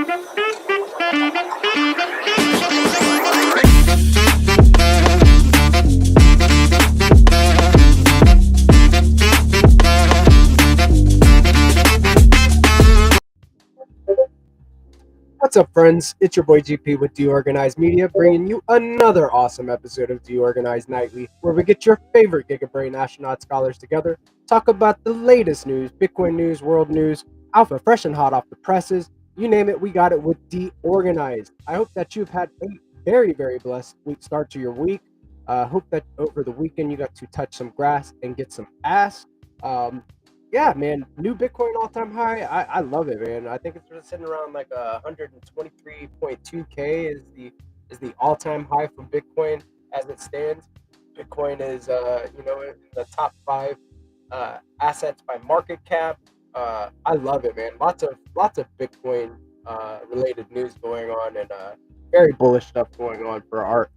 What's up, friends? It's your boy GP with DeOrganized Media, bringing you another awesome episode of DeOrganized Nightly, where we get your favorite Giga Brain Astronaut Scholars together, talk about the latest news, Bitcoin news, world news, alpha fresh and hot off the presses. You name it, we got it with DeOrganized. I hope that you've had a very, very blessed week start to your week. Hope that over the weekend you got to touch some grass and get some ass. Yeah, man, new Bitcoin all-time high. I love it, man. I think it's sitting around like 123.2K is the all-time high for Bitcoin as it stands. Bitcoin is in the top 5 assets by market cap. I love it, man. Lots of Bitcoin related news going on, and very bullish stuff going on for our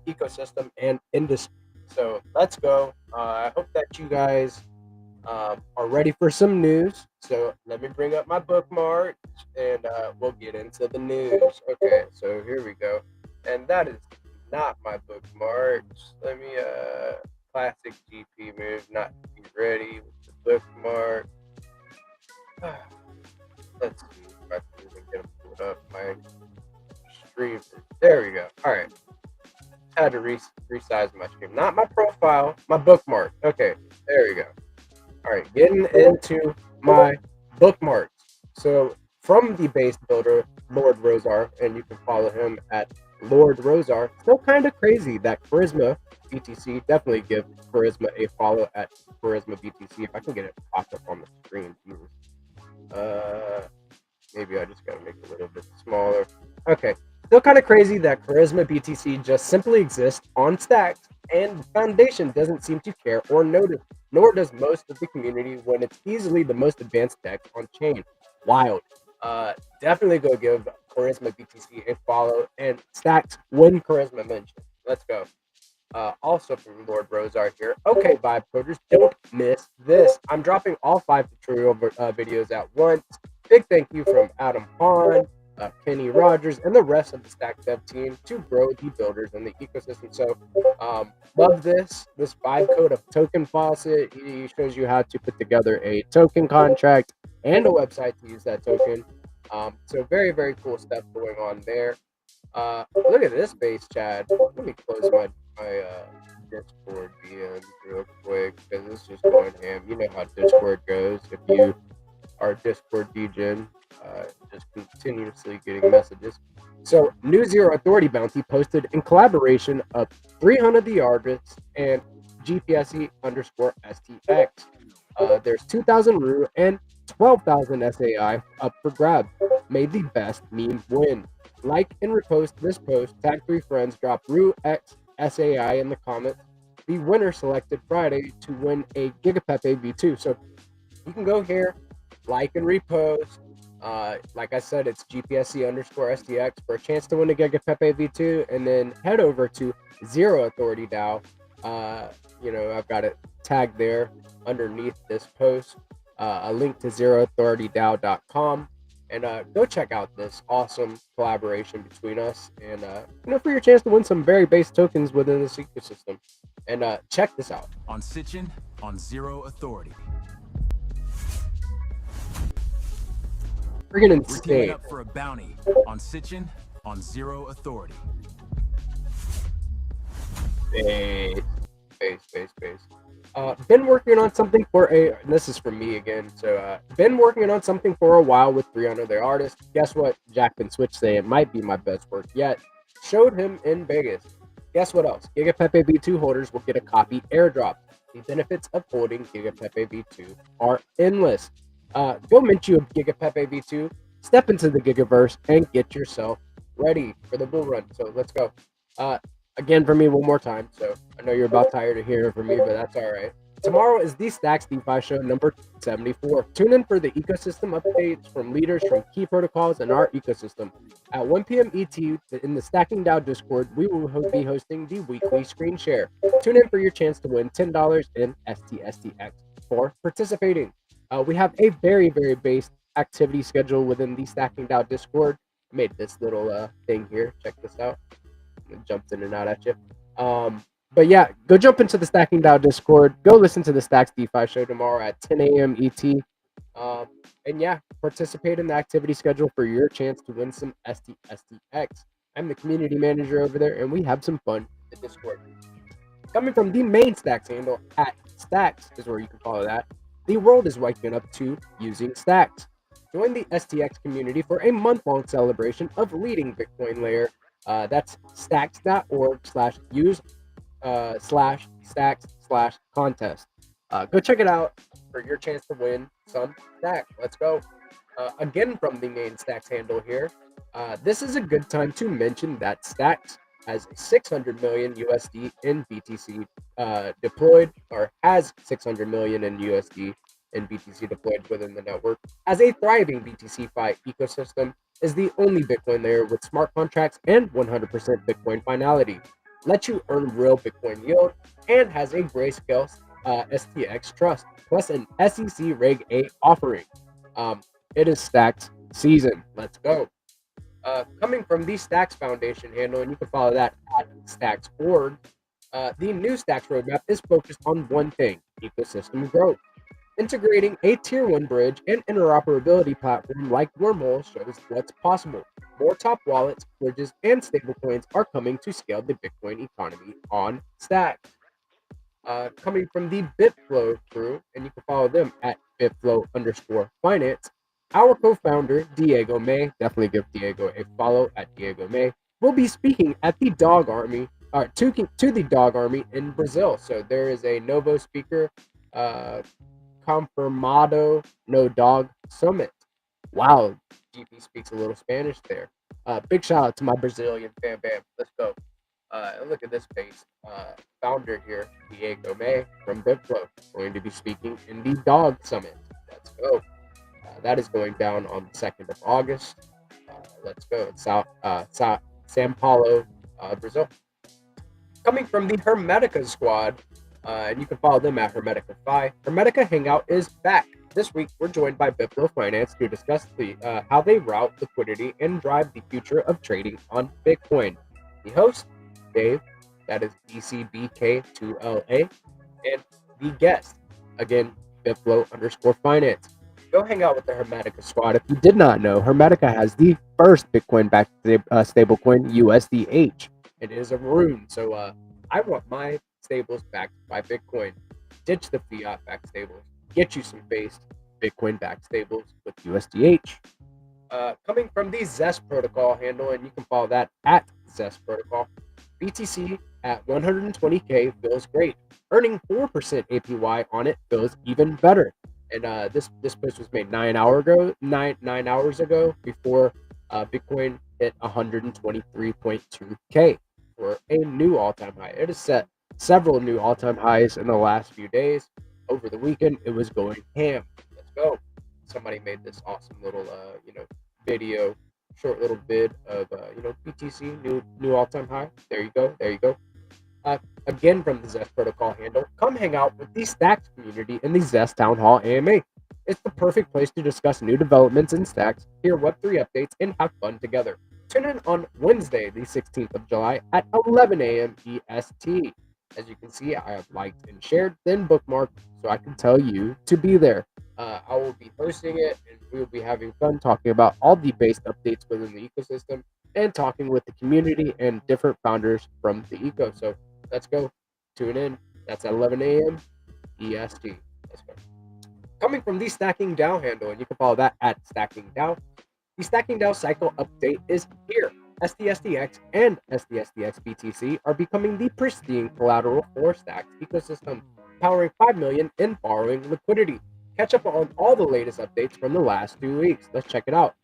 ecosystem and industry. So let's go. I hope that you guys are ready for some news. So let me bring up my bookmark and we'll get into the news. Okay, so here we go. And that is not my bookmarks. Let me classic GP move, not to be ready with the bookmark. Let's see if I can even get them pulled up. My stream. There we go. All right. Had to resize my stream. Not my profile, my bookmark. Okay, there we go. All right, getting into my bookmarks. So from the base builder, Lord Rosar, and you can follow him at Lord Rosar. Still kind of crazy that Charisma BTC, definitely give Charisma a follow at Charisma BTC. If I can get it popped up on the screen. Maybe I just gotta make it a little bit smaller. Okay, still kind of crazy that Charisma BTC just simply exists on Stacks, and the foundation doesn't seem to care or notice, nor does most of the community when it's easily the most advanced deck on chain. Wild. Definitely go give Charisma BTC a follow and Stacks when Charisma mentioned. Let's go. Also from Lord Rosar here. Okay, Vibe Coders, don't miss this. I'm dropping all 5 tutorial videos at once. Big thank you from Adam Pond, Kenny Rogers, and the rest of the Stack Dev team to grow the builders and the ecosystem. So love this vibe code of Token Faucet. He shows you how to put together a token contract and a website to use that token. So very, very cool stuff going on there. Look at this base, Chad. Let me close my Discord DMs real quick because it's just going ham. You know how Discord goes. If you are Discord DGen, just continuously getting messages. So, new Zero Authority bounty posted in collaboration of 300 the artists and GPSE_STX. There's 2,000 RU and 12,000 SAI up for grabs. May the best meme win. Like and repost this post. Tag 3 friends. Drop RU X SAI in the comments. The winner selected Friday to win a Gigapepe V2. So you can go here, like and repost. Like I said, it's GPSE_STX for a chance to win a Gigapepe V2, and then head over to Zero Authority DAO. I've got it tagged there underneath this post, a link to zeroauthoritydao.com, and go check out this awesome collaboration between us, and for your chance to win some very base tokens within this ecosystem. And check this out. On Sitchin, on Zero Authority. Freaking We're insane. teaming up for a bounty on Sitchin, on Zero Authority. Base. Been working on something this is from me again. So, been working on something for a while with 300 their artists. Guess what? Jack and Switch say it might be my best work yet. Showed him in Vegas. Guess what else? Gigapepe V2 holders will get a copy airdrop. The benefits of holding Gigapepe V2 are endless. Go mint you a Gigapepe V2, step into the Gigaverse, and get yourself ready for the bull run. So let's go. Again for me one more time. So I know you're about tired of hearing from me, but that's all right. Tomorrow is the Stacks DeFi show number 74. Tune in for the ecosystem updates from leaders from key protocols in our ecosystem. At 1 p.m. ET in the Stacking DAO Discord, we will be hosting the weekly screen share. Tune in for your chance to win $10 in STSTX for participating. We have a very, very base activity schedule within the Stacking DAO Discord. I made this little thing here. Check this out. It jumps in and out at you. But yeah, go jump into the Stacking DAO Discord. Go listen to the Stacks DeFi show tomorrow at 10 a.m. ET. And yeah, participate in the activity schedule for your chance to win some STSTX. I'm the community manager over there, and we have some fun in the Discord. Coming from the main Stacks handle at Stacks is where you can follow that. The world is waking up to using Stacks. Join the STX community for a month-long celebration of leading Bitcoin layer. That's stacks.org/use/stacks/contest. Go check it out for your chance to win some stacks. Let's go. Again, from the main Stacks handle here, this is a good time to mention that Stacks has 600 million USD in BTC deployed, or has 600 million in USD in BTC deployed within the network. As a thriving BTC-Fi ecosystem, is the only Bitcoin layer with smart contracts and 100% Bitcoin finality. Lets you earn real Bitcoin yield and has a grayscale STX trust plus an SEC Reg 8 offering. It is Stacks season. Let's go. Coming from the Stacks Foundation handle, and you can follow that at Stacks.org, the new Stacks roadmap is focused on one thing: ecosystem growth. Integrating a Tier 1 bridge and interoperability platform like Wormhole shows what's possible. More top wallets, bridges, and stablecoins are coming to scale the Bitcoin economy on Stacks. Coming from the BitFlow crew, and you can follow them at BitFlow_finance. Our co-founder, Diego May, definitely give Diego a follow at Diego May, will be speaking at the Dog Army, to the Dog Army in Brazil. So there is a Novo speaker, Confirmado No Dog Summit. Wow, GP speaks a little Spanish there. Big shout out to my Brazilian fan bam. Let's go. Look at this face. Founder here, Diego May from BitFlow, going to be speaking in the Dog Summit. Let's go. That is going down on the 2nd of August. Let's go. It's Sao Paulo, Brazil. Coming from the Hermetica squad, and you can follow them at Hermetica Fi. Hermetica Hangout is back. This week, we're joined by BitFlow Finance to discuss how they route liquidity and drive the future of trading on Bitcoin. The host, Dave, that is BCBK2LA, and the guest, again, BitFlow_finance. Go hang out with the Hermetica squad. If you did not know, Hermetica has the first Bitcoin-backed stablecoin, USDH. It is a rune, so I want my stables backed by Bitcoin. Ditch the fiat-backed stables. Get you some based Bitcoin-backed stables with USDH. Coming from the Zest protocol handle, and you can follow that at Zest protocol. BTC at 120K feels great. Earning 4% APY on it feels even better. And this post was made 9 hours ago before Bitcoin hit 123.2K for a new all-time high. It has set several new all-time highs in the last few days. Over the weekend, it was going ham. Let's go. Somebody made this awesome little video, short little vid of BTC new all-time high. There you go. Again, from the Zest protocol handle, come hang out with the Stacks community in the Zest Town Hall AMA. It's the perfect place to discuss new developments in Stacks, hear Web3 updates, and have fun together. Tune in on Wednesday, the 16th of July at 11 a.m. EST. As you can see, I have liked and shared, then bookmarked, so I can tell you to be there. I will be hosting it, and we will be having fun talking about all the based updates within the ecosystem and talking with the community and different founders from the eco. So let's go. Tune in. That's at 11 a.m. EST. Let's go. Coming from the Stacking DAO handle, and you can follow that at Stacking DAO. The Stacking DAO cycle update is here. STSDX and STSDX BTC are becoming the pristine collateral for Stacks ecosystem, powering 5 million in borrowing liquidity. Catch up on all the latest updates from the last 2 weeks. Let's check it out.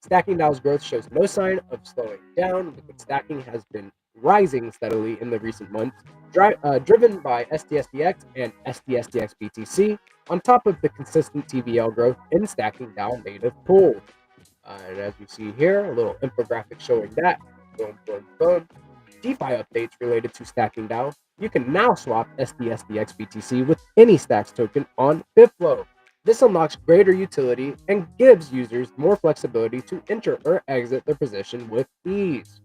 Stacking DAO's growth shows no sign of slowing down. Liquid stacking has been rising steadily in the recent months, driven by STSDX and STSDX BTC, on top of the consistent TVL growth in Stacking DAO native pool. And as you see here, a little infographic showing that. Boom, boom, boom. DeFi updates related to Stacking DAO. You can now swap STSDX BTC with any Stacks token on BitFlow. This unlocks greater utility and gives users more flexibility to enter or exit their position with ease.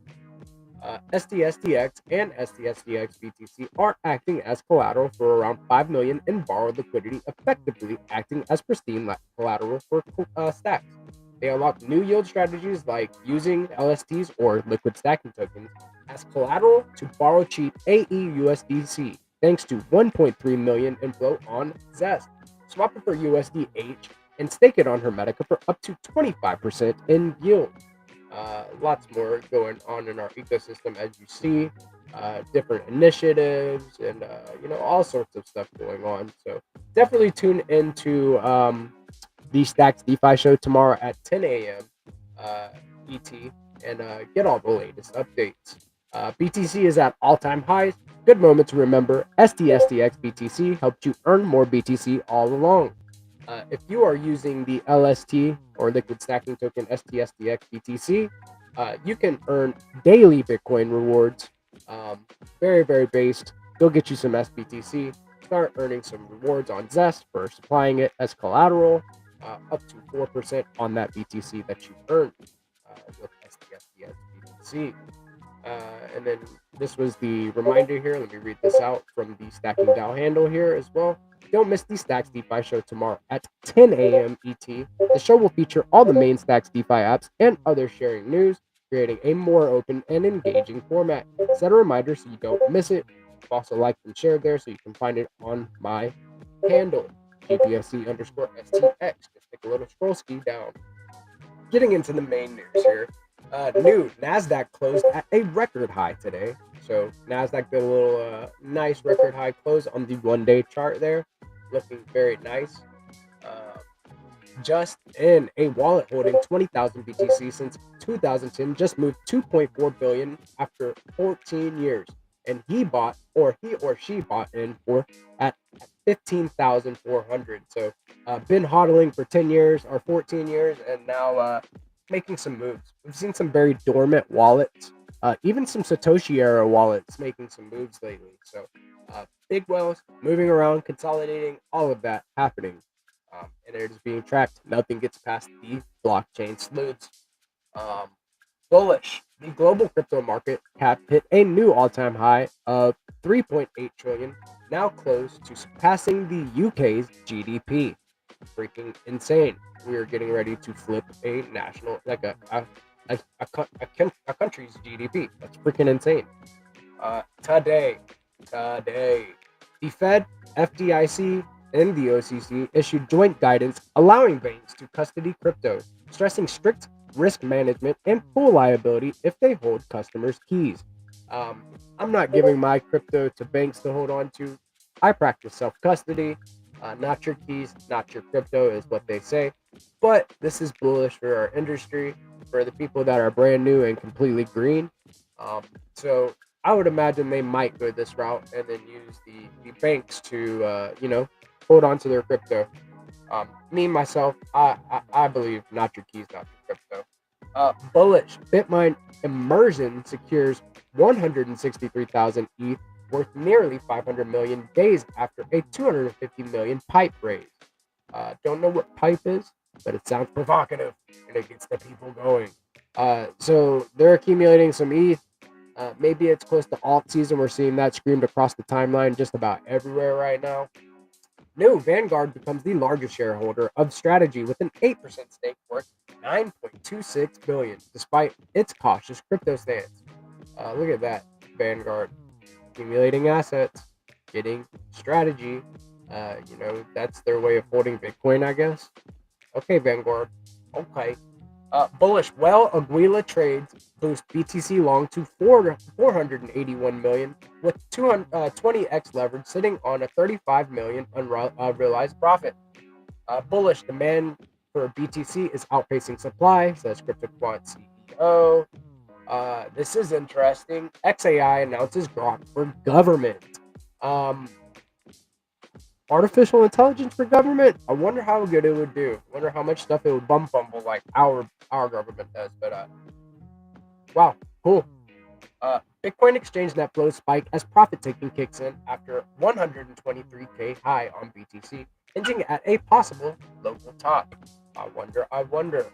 STSTX and STSTX BTC are acting as collateral for around 5 million in borrowed liquidity, effectively acting as pristine collateral for stacks. They unlock new yield strategies like using LSTs or liquid stacking tokens as collateral to borrow cheap AEUSDC, thanks to 1.3 million inflow on Zest. Swap it for USDH and stake it on Hermetica for up to 25% in yield. Lots more going on in our ecosystem, as you see, different initiatives and all sorts of stuff going on. So definitely tune into the Stacks DeFi show tomorrow at 10 a.m. ET and get all the latest updates. BTC is at all-time highs. Good moment to remember. STSTX BTC helped you earn more BTC all along. If you are using the LST or liquid stacking token STSTX BTC, you can earn daily Bitcoin rewards. Very, very based. Go get you some SBTC. Start earning some rewards on Zest for supplying it as collateral, up to 4% on that BTC that you earn with STSTX BTC. And then this was the reminder here. Let me read this out from the Stacking DAO handle here as well. Don't miss the Stacks DeFi show tomorrow at 10 a.m. ET. The show will feature all the main Stacks DeFi apps and other sharing news, creating a more open and engaging format. Set a reminder so you don't miss it. Also liked and shared there so you can find it on my handle, GPSC_STX. Just take a little scroll ski down. Getting into the main news here. New NASDAQ closed at a record high today. So NASDAQ did a little nice record high close on the 1-day chart there. Looking very nice. Just in a wallet holding 20,000 BTC since 2010 just moved 2.4 billion after 14 years. And he or she bought in for at 15,400. So been hodling for 10 years or 14 years and now making some moves. We've seen some very dormant wallets, even some Satoshi era wallets making some moves lately. So big whales moving around, consolidating, all of that happening. And it is being tracked. Nothing gets past the blockchain sleuths. Bullish. The global crypto market cap hit a new all-time high of 3.8 trillion, now close to surpassing the UK's GDP. Freaking insane. We are getting ready to flip a national, like a country's GDP. That's freaking insane. Today, the Fed, FDIC, and the OCC issued joint guidance allowing banks to custody crypto, stressing strict risk management and full liability if they hold customers' keys. I'm not giving my crypto to banks to hold on to. I practice self-custody. Not your keys, not your crypto is what they say. But this is bullish for our industry, for the people that are brand new and completely green. So I would imagine they might go this route and then use the banks to, hold on to their crypto. Me, myself, I believe not your keys, not your crypto. Bullish. Bitmine Immersion secures 163,000 ETH worth nearly 500 million days after a 250 million pipe raise. Don't know what pipe is, but it sounds provocative and it gets the people going. So they're accumulating some ETH. Maybe it's close to alt season. We're seeing that screamed across the timeline just about everywhere right now. New Vanguard becomes the largest shareholder of Strategy with an 8% stake worth 9.26 billion, despite its cautious crypto stance. Look at that, Vanguard accumulating assets, getting Strategy. That's their way of holding Bitcoin, I guess. Okay, Vanguard. Okay. Bullish. Well, Aguila trades boost BTC long to 481 million with 20x leverage sitting on a 35 million unrealized profit. Bullish. Demand for BTC is outpacing supply, says CryptoQuant CEO. This is interesting. XAI announces Grok for government. Artificial intelligence for government. I wonder how good it would do. I wonder how much stuff it would bumble like our government does. But wow, cool. Bitcoin exchange net flows spike as profit taking kicks in after 123k high on BTC. hinting at a possible local top. I wonder, I wonder.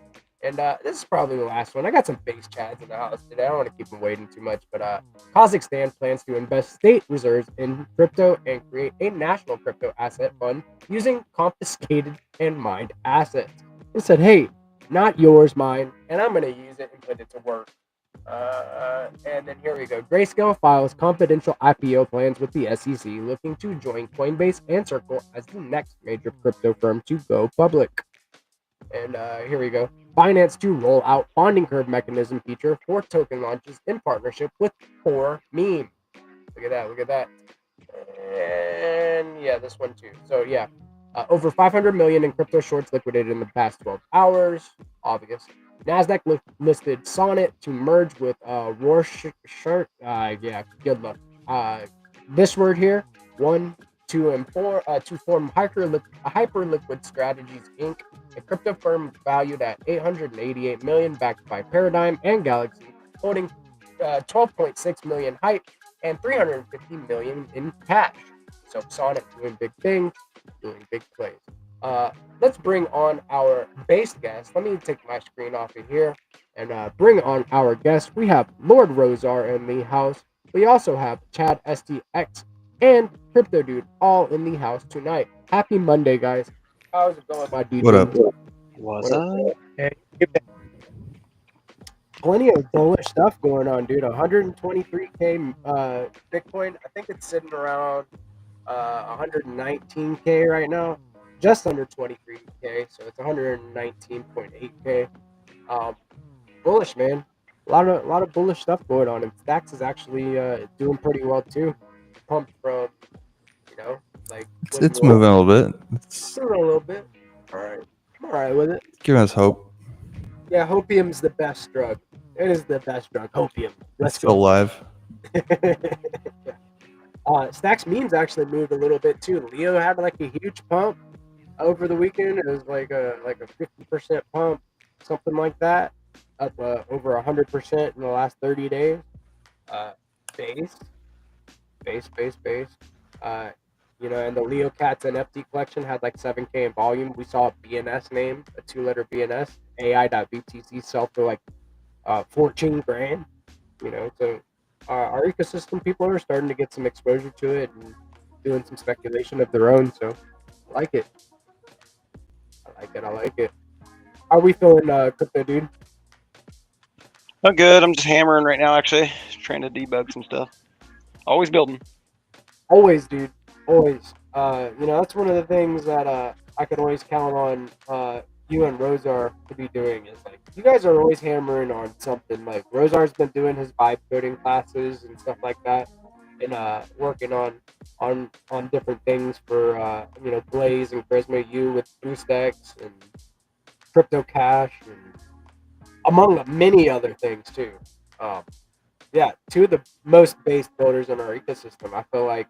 And this is probably the last one. I got some base chads in the house today. I don't want to keep them waiting too much, but Kazakhstan plans to invest state reserves in crypto and create a national crypto asset fund using confiscated and mined assets. It said, hey, not yours, mine, and I'm going to use it and put it to work. And then here we go. Grayscale files confidential IPO plans with the SEC, looking to join Coinbase and Circle as the next major crypto firm to go public. And here we go. Binance to roll out bonding curve mechanism feature for token launches in partnership with Core Meme. Look at that. Look at that. And yeah, this one too. So yeah, over 500 million in crypto shorts liquidated in the past 12 hours. Obvious. Nasdaq listed Sonnet to merge with Rorschach. Yeah, good luck. This word here, 1, 2, and 4, to form Hyperliquid Strategies Inc., a crypto firm valued at 888 million, backed by Paradigm and Galaxy, holding 12.6 million hype and 350 million in cash. So Sonnet doing big things, doing big plays. Let's bring on our base guest. Let me take my screen off of here and bring on our guest. We have Lord Rosar in the house. We also have Chad STX and Crypto Dude all in the house tonight. Happy Monday, guys. How's it going, my DJ? What up? What's up? Hey, plenty of bullish stuff going on, dude. 123K Bitcoin. I think it's sitting around 119K right now, just under 23K, so it's 119.8K. Bullish, man. A lot of bullish stuff going on, and Stacks is actually doing pretty well too. Pumped from, like It's moving a little bit. It's moving a little bit. All right, I'm all right with it. giving us hope. Yeah, hopium's the best drug. It is the best drug. Hopium. Let's still alive. Stacks memes actually moved a little bit too. Leo had like a huge pump over the weekend. It was like a 50% pump, something like that, up over 100% in the last 30 days. Base. And the Leo Cats NFT collection had like 7K in volume. We saw a BNS name, a 2-letter BNS, AI.BTC sell for like 14 grand. So our ecosystem people are starting to get some exposure to it and doing some speculation of their own. So I like it. I like it. How are we feeling, Crypto Dude? I'm good. I'm just hammering right now, actually. Just trying to debug some stuff. Always building. Always, dude. Always. That's one of the things that I can always count on you and Rosar to be doing is like you guys are always hammering on something. Like Rosar's been doing his vibe coding classes and stuff like that, and working on different things for Blaze and Charisma U with BoostX and Crypto Cash and among many other things too. Yeah, two of the most based builders in our ecosystem. I feel like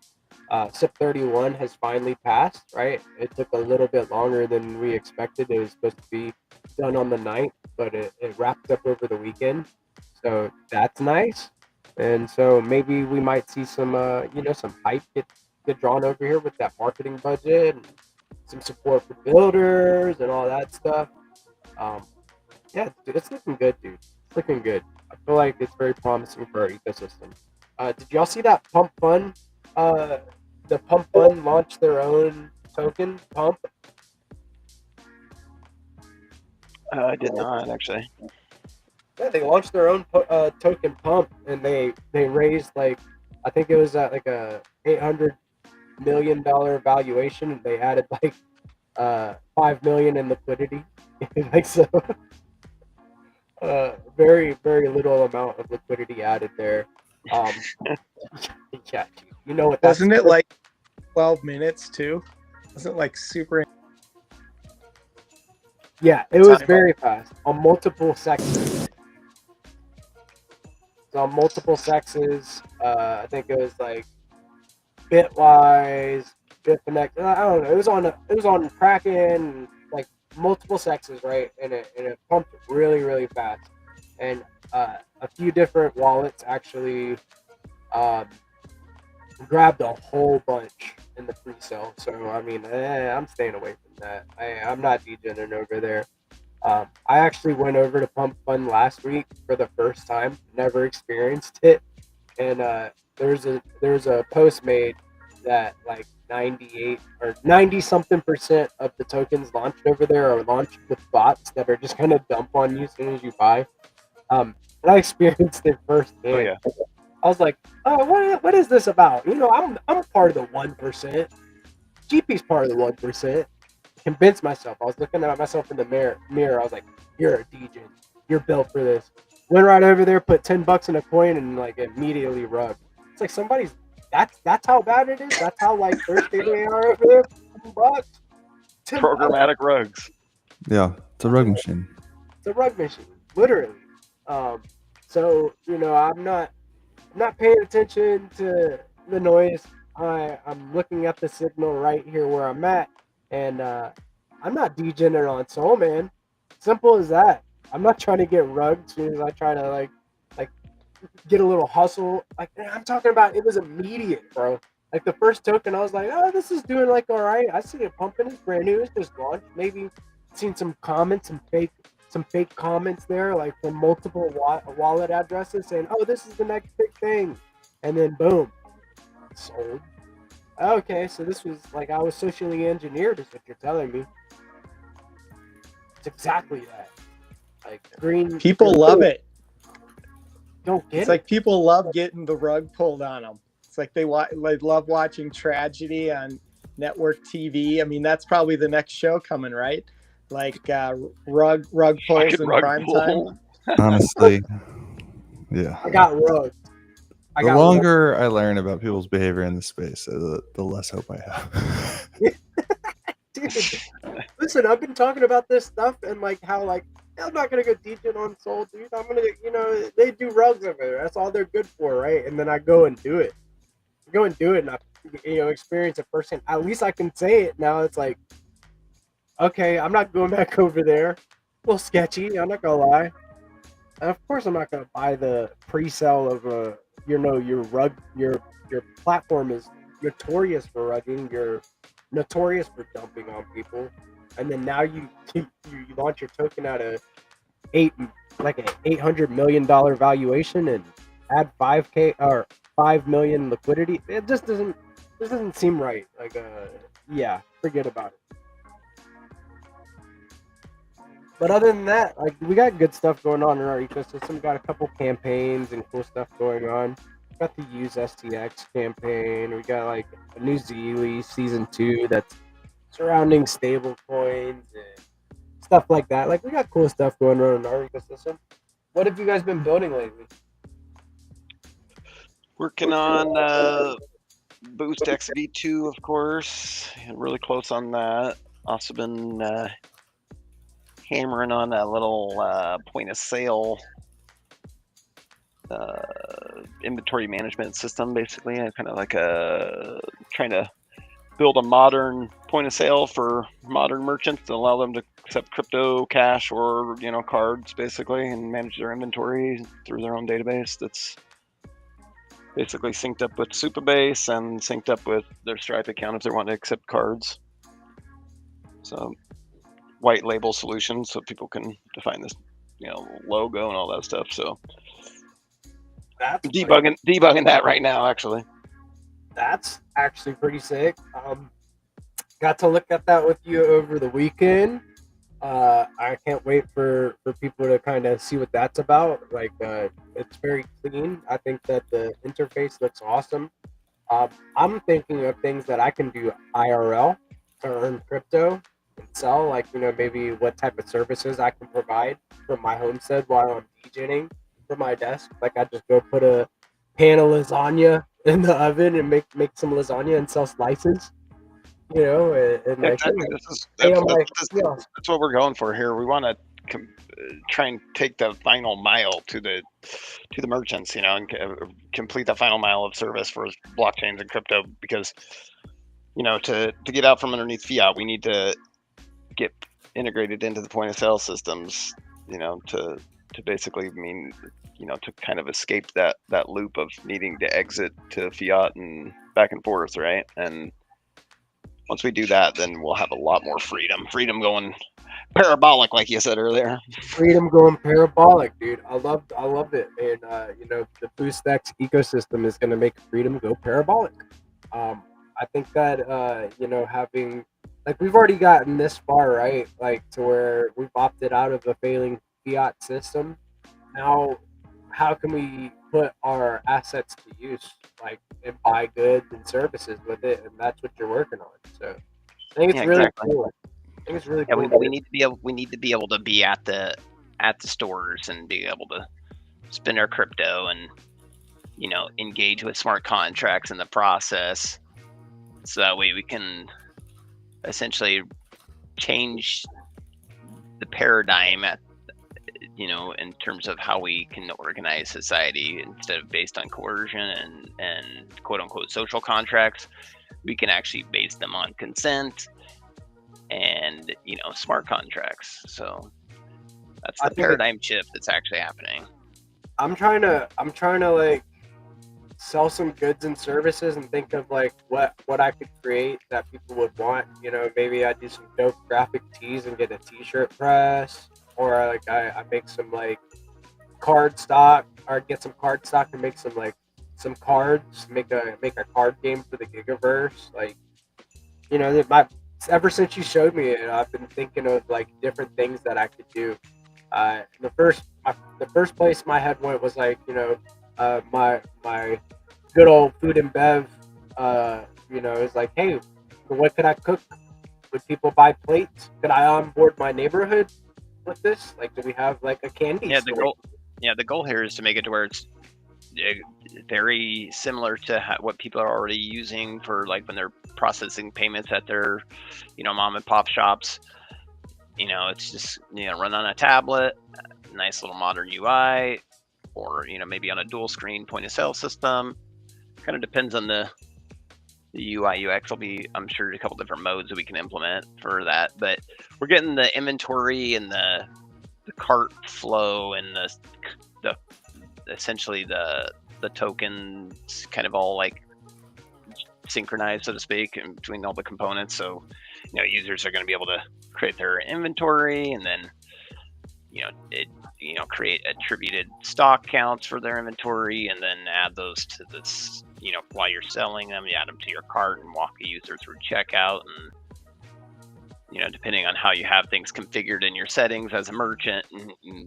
SIP31 has finally passed, right? It took a little bit longer than we expected. It was supposed to be done on the 9th, but it wrapped up over the weekend. So that's nice. And so maybe we might see some hype get drawn over here with that marketing budget and some support for builders and all that stuff. Yeah, dude, it's looking good, dude. It's looking good. I feel like it's very promising for our ecosystem. Did y'all see that Pump Fund? The Pump Fund launched their own token, Pump. I did not, actually. Yeah, they launched their own token, Pump, and they raised I think it was at like a $800 million valuation, and they added like 5 million in liquidity. So. Very, very little amount of liquidity added there. Yeah, you know what? Wasn't it like 12 minutes too? Wasn't it like super? Yeah, it was very fast on multiple sexes. So on multiple sexes, I think it was like Bitwise, Bitfinex. I don't know. It was on Kraken, like multiple sexes, right? And it pumped really, really fast. And a few different wallets actually grabbed a whole bunch in the pre-sale. So I mean, I'm staying away from that. I'm not DJing over there. I actually went over to Pump Fun last week for the first time. Never experienced it, and there's a post made that like 98 or 90 something percent of the tokens launched over there are launched with bots that are just gonna dump on you as soon as you buy. And I experienced it firsthand. Oh yeah. I was like, oh, what is this about? You know, I'm part of the 1%. GP's part of the 1%. Convinced myself. I was looking at myself in the mirror. I was like, you're a DJ. You're built for this. Went right over there, put $10 in a coin, and like immediately rugged. It's like somebody's. That's how bad it is. That's how like thirsty they are over there. $10. Programmatic rugs. Yeah, it's a rug machine. It's a rug machine, literally. So you know, I'm not paying attention to the noise. I'm looking at the signal right here where I'm at, and I'm not degenerate on Soul, man. Simple as that. I'm not trying to get rugged as soon as I try to like get a little hustle. Like I'm talking about, it was immediate, bro. Like the first token, I was like, oh, this is doing like all right. I see it pumping. It's brand new. It's just launched. Maybe seen some comments, some fake comments there, like from multiple wallet addresses saying, oh, this is the next big thing. And then boom, sold. Okay, so this was like I was socially engineered, is what you're telling me. It's exactly that. Like green. People love it. Don't get It's it. like people love getting the rug pulled on them. It's like they love watching tragedy on network TV. I mean, that's probably the next show coming, right? Like rug pulls in Rug prime pull. time. Honestly, yeah. I got rugged. The longer I learn about people's behavior in this space, the less hope I have. Dude, listen, I've been talking about this stuff and like how like I'm not gonna go DJ on Soul, dude. I'm gonna, you know, they do rugs over there. That's all they're good for, right? And then I go and do it. And I, you know, experience it firsthand. At least I can say it now. It's like, okay, I'm not going back over there. A little sketchy. I'm not gonna lie. And of course, I'm not gonna buy the pre-sale of you know, your platform is notorious for rugging. You're notorious for dumping on people, and then now you launch your token at an $800 million valuation and add 5K or 5 million liquidity. It just doesn't seem right. Like yeah, forget about it. But other than that, like we got good stuff going on in our ecosystem. We got a couple campaigns and cool stuff going on. We got the Use STX campaign. We got like a new Zeely season 2 that's surrounding stable coins and stuff like that. Like we got cool stuff going on in our ecosystem. What have you guys been building lately? Working on Boost XV2, of course. Really close on that. Also been hammering on that little point of sale inventory management system. Basically, I'm kind of like trying to build a modern point of sale for modern merchants to allow them to accept crypto, cash, or, you know, cards, basically, and manage their inventory through their own database. That's basically synced up with Supabase and synced up with their Stripe account if they want to accept cards. So white label solutions so people can define this, you know, logo and all that stuff. So That's debugging that right now, actually. That's actually pretty sick. Got to look at that with you over the weekend. I can't wait for people to kind of see what that's about. Like, it's very clean. I think that the interface looks awesome. I'm thinking of things that I can do IRL to earn crypto and sell. Like, you know, maybe what type of services I can provide from my homestead while I'm DJing from my desk. Like, I just go put a pan of lasagna in the oven and make some lasagna and sell slices. You know, and like, Exactly. That's what we're going for here. We want to try and take the final mile to the merchants, you know, and complete the final mile of service for blockchains and crypto. Because, you know, to get out from underneath fiat, we need to get integrated into the point of sale systems, you know, to basically mean, you know, to kind of escape that loop of needing to exit to fiat and back and forth, right? And Once we do that, then we'll have a lot more freedom. Freedom going parabolic, like you said earlier. Freedom going parabolic, dude. I love it, and the BoostX ecosystem is going to make freedom go parabolic. I think that having, like, we've already gotten this far, right? Like, to where we've opted out of a failing fiat system. Now, how can we put our assets to use, like, and buy goods and services with it? And that's what you're working on. So I think it's really exactly. cool. I think it's really Yeah, cool. we need to be able to be at the stores and be able to spend our crypto and engage with smart contracts in the process, so that way we can essentially change the paradigm in terms of how we can organize society. Instead of based on coercion and quote unquote social contracts, we can actually base them on consent and smart contracts. So that's the paradigm shift that's actually happening. I'm trying to like sell some goods and services and think of like what I could create that people would want. Maybe I do some dope graphic tees and get a t-shirt press, or like I make some like card stock, or get some card stock and make some cards, make a card game for the Gigaverse. Like, ever since you showed me it, I've been thinking of like different things that I could do. The first place my head went was like, my good old food and bev. It's like, hey, what could I cook? Would people buy plates? Could I onboard my neighborhood with this? Like, do we have like a candy store? The goal here is to make it to where it's very similar to what people are already using for, like, when they're processing payments at their mom and pop shops. It's just run on a tablet, nice little modern UI, or maybe on a dual screen point of sale system. Kind of depends on the UI UX. Will be, I'm sure, a couple different modes that we can implement for that, but we're getting the inventory and the cart flow and the essentially the tokens kind of all like synchronized, so to speak, in between all the components. So users are going to be able to create their inventory, and then create attributed stock counts for their inventory, and then add those to this. While you're selling them, you add them to your cart and walk a user through checkout. And depending on how you have things configured in your settings as a merchant,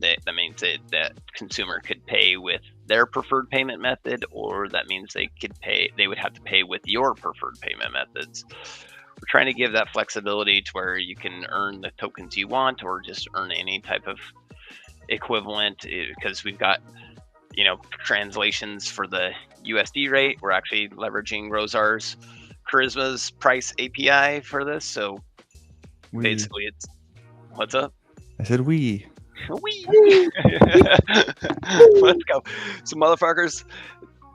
that means that consumer could pay with their preferred payment method, or that means they would have to pay with your preferred payment methods. We're trying to give that flexibility to where you can earn the tokens you want, or just earn any type of equivalent, because we've got translations for the USD rate. We're actually leveraging Rosar's Charisma's price API for this. So basically it's what's up? I said we. Let's go. So motherfuckers,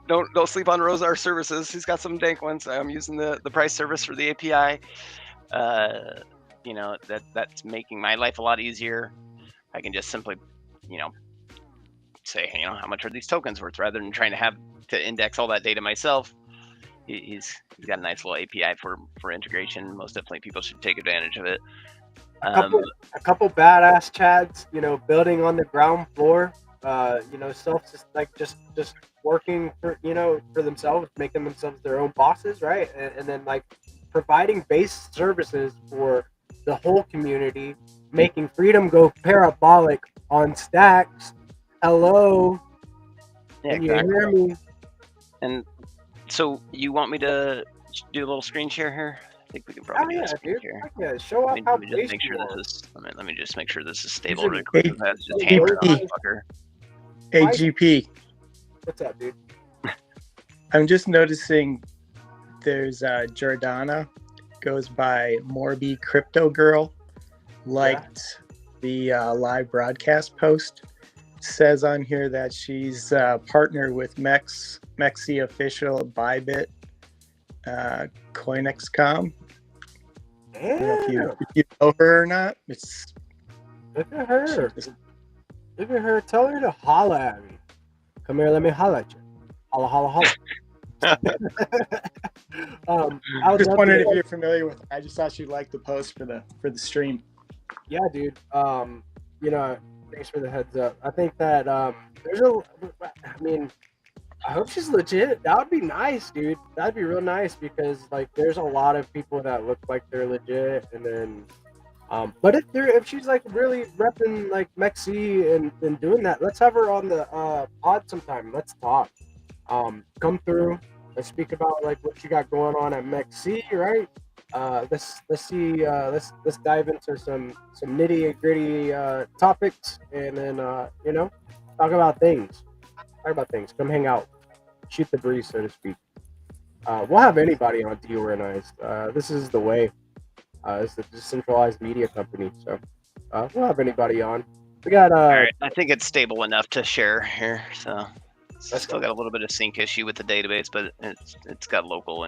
don't sleep on Rosar services. He's got some dank ones. I'm using the price service for the API. That's making my life a lot easier. I can just simply say, how much are these tokens worth, rather than trying to have to index all that data myself. He's got a nice little API for integration. Most definitely people should take advantage of it. A couple badass chads, building on the ground floor, just working for themselves, making themselves their own bosses, right? And then like providing base services for the whole community, making freedom go parabolic on stacks. Hello. Yeah, Can exactly. you hear me? And so you want me to do a little screen share here? I think we can probably do a screen share. Yeah, show off how Let me just make sure this is stable real quick. That's just Hey, hammered on, fucker. Hey, GP. What's up, dude? I'm just noticing there's Jordana, goes by Morby Crypto Girl, liked the live broadcast post. Says on here that she's partnered with Mexi official Bybit, CoinExcom. I don't know if you know her or not. Look at her. Look at her. Tell her to holla at me. Come here, let me holla at you. Holla, holla, holla. I would Just love wondering if to. you're familiar with her. I just thought you'd like the post for the stream. Yeah, dude. You know, thanks for the heads up. I think that there's a. I mean, I hope she's legit. That would be nice, dude. That'd be real nice because like there's a lot of people that look like they're legit, and then but if she's like really repping like Mexi and doing that, let's have her on the pod sometime. Let's talk. Come through. Let's speak about like what you got going on at Mexi, right? Let's see. Let's dive into some nitty gritty topics, and then you know, talk about things. Talk about things. Come hang out. Shoot the breeze, so to speak. We'll have anybody on DeOrganized. This is the way. It's a decentralized media company, so we'll have anybody on. We got All right, I think it's stable enough to share here. So Let's still go. got a little bit of sync issue with the database, but it's got local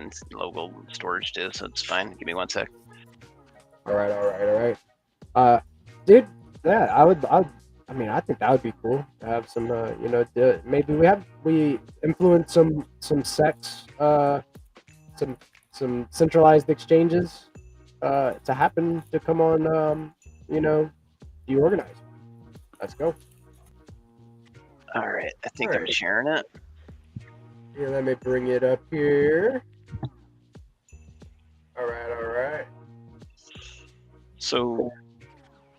storage too, so it's fine. Give me 1 sec. All right. Dude, yeah, I mean, I think that would be cool to have some, you know, maybe we influence some sex, some centralized exchanges, to happen to come on, you know, DeOrganized. Let's go. All right, I think All I'm right. sharing it. Here, let me bring it up here. All right. So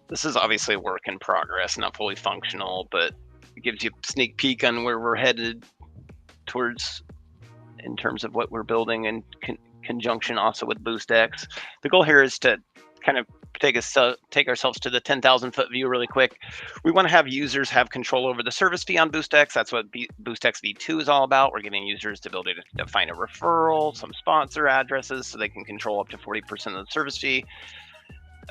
this is obviously a work in progress, not fully functional, but it gives you a sneak peek on where we're headed towards in terms of what we're building in conjunction also with BoostX. The goal here is to kind of take ourselves to the 10,000 foot view really quick. We want to have users have control over the service fee on BoostX. That's what BoostX V2 is all about. We're giving users the ability to define a referral, some sponsor addresses, so they can control up to 40% of the service fee.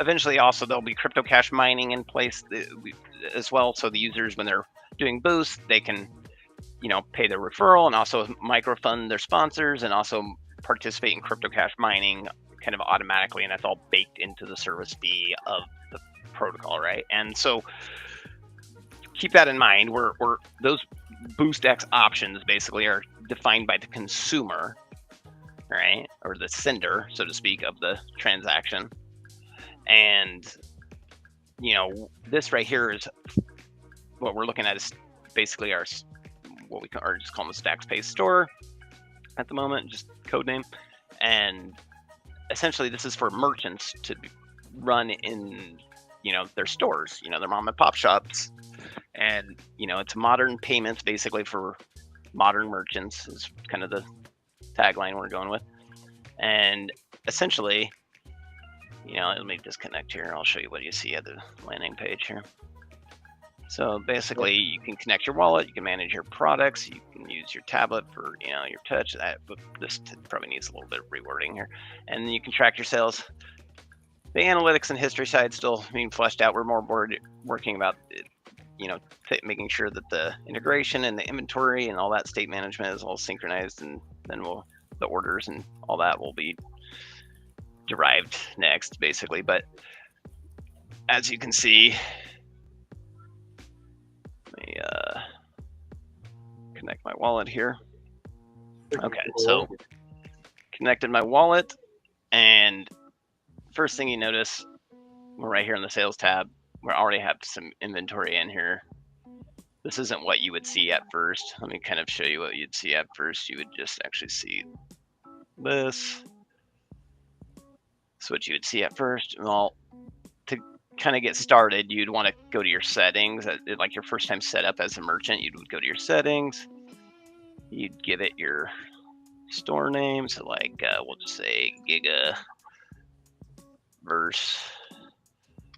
Eventually, also, there'll be crypto cash mining in place as well. So the users, when they're doing Boost, they can, you know, pay their referral and also microfund their sponsors and also participate in crypto cash mining kind of automatically, and that's all baked into the service fee of the protocol, right? And so keep that in mind. We're those BoostX options basically are defined by the consumer, right, or the sender, so to speak, of the transaction. And you know, this right here is what we're looking at is basically our what we are just calling the Stackspace store at the moment, just code name. And essentially this is for merchants to run in, you know, their stores, you know, their mom and pop shops. And, you know, it's modern payments basically for modern merchants is kind of the tagline we're going with. And essentially, you know, let me disconnect here. I'll show you what you see at the landing page here. So basically, you can connect your wallet, you can manage your products, you can use your tablet for, you know, your touch. This probably needs a little bit of rewording here. And then you can track your sales. The analytics and history side still being fleshed out. We're more working about, you know, making sure that the integration and the inventory and all that state management is all synchronized, and then the orders and all that will be derived next, basically. But as you can see, let me connect my wallet here. Okay, so connected my wallet, and first thing you notice, we're right here in the sales tab. We already have some inventory in here. This isn't what you would see at first. Let me kind of show you what you'd see at first. You would just actually see this. That's what you would see at first. Well, to kind of get started, you'd want to go to your settings. Like your first time set up as a merchant, you'd go to your settings. You'd give it your store name. So like, we'll just say Giga Verse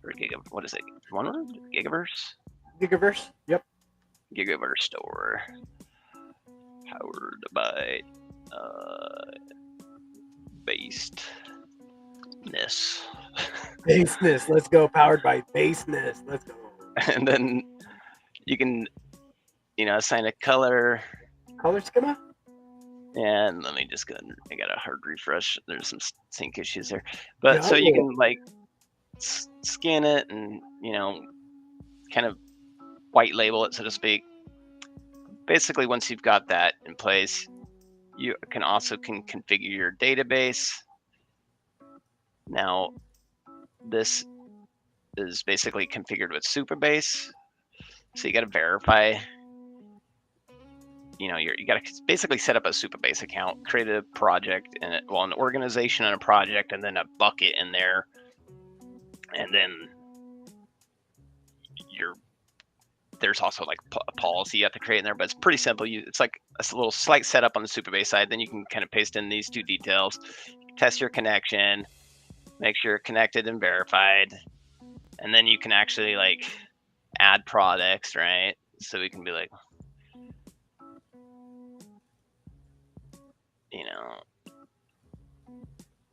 or Giga, what is it? One word? Gigaverse? Gigaverse. Yep. Gigaverse store. Powered by basedness. Baseness. Let's go. Powered by baseness. Let's go. And then you can, you know, assign a color. Color schema. And let me just go. I got a hard refresh. There's some sync issues there, but so you can like scan it and, you know, kind of white label it, so to speak. Basically, once you've got that in place, You can also configure your database. Now, this is basically configured with Supabase. So you got to verify, you got to basically set up a Supabase account, create a project, and an organization and a project, and then a bucket in there, and then there's also like a policy you have to create in there, but it's pretty simple. It's like a little slight setup on the Supabase side. Then you can kind of paste in these two details, test your connection, make sure you're connected and verified, and then you can actually like add products, right? So we can be like,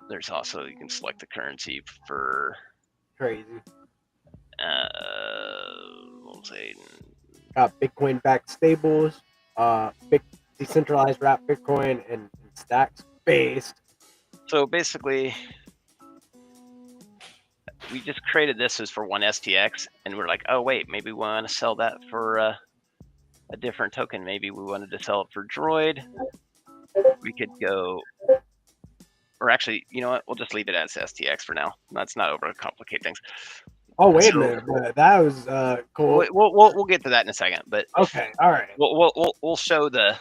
there's also, you can select the currency for Crazy. we'll say Bitcoin backed stables, decentralized wrap Bitcoin, and stacks based. So basically, we just created this as for one STX, and we're like, oh wait, maybe we want to sell that for a different token. Maybe we wanted to sell it for Droid. We could go, or actually, you know what? We'll just leave it as STX for now. Let's not overcomplicate things. Oh wait a minute, but that was cool. We'll get to that in a second, but okay, all right. We'll show the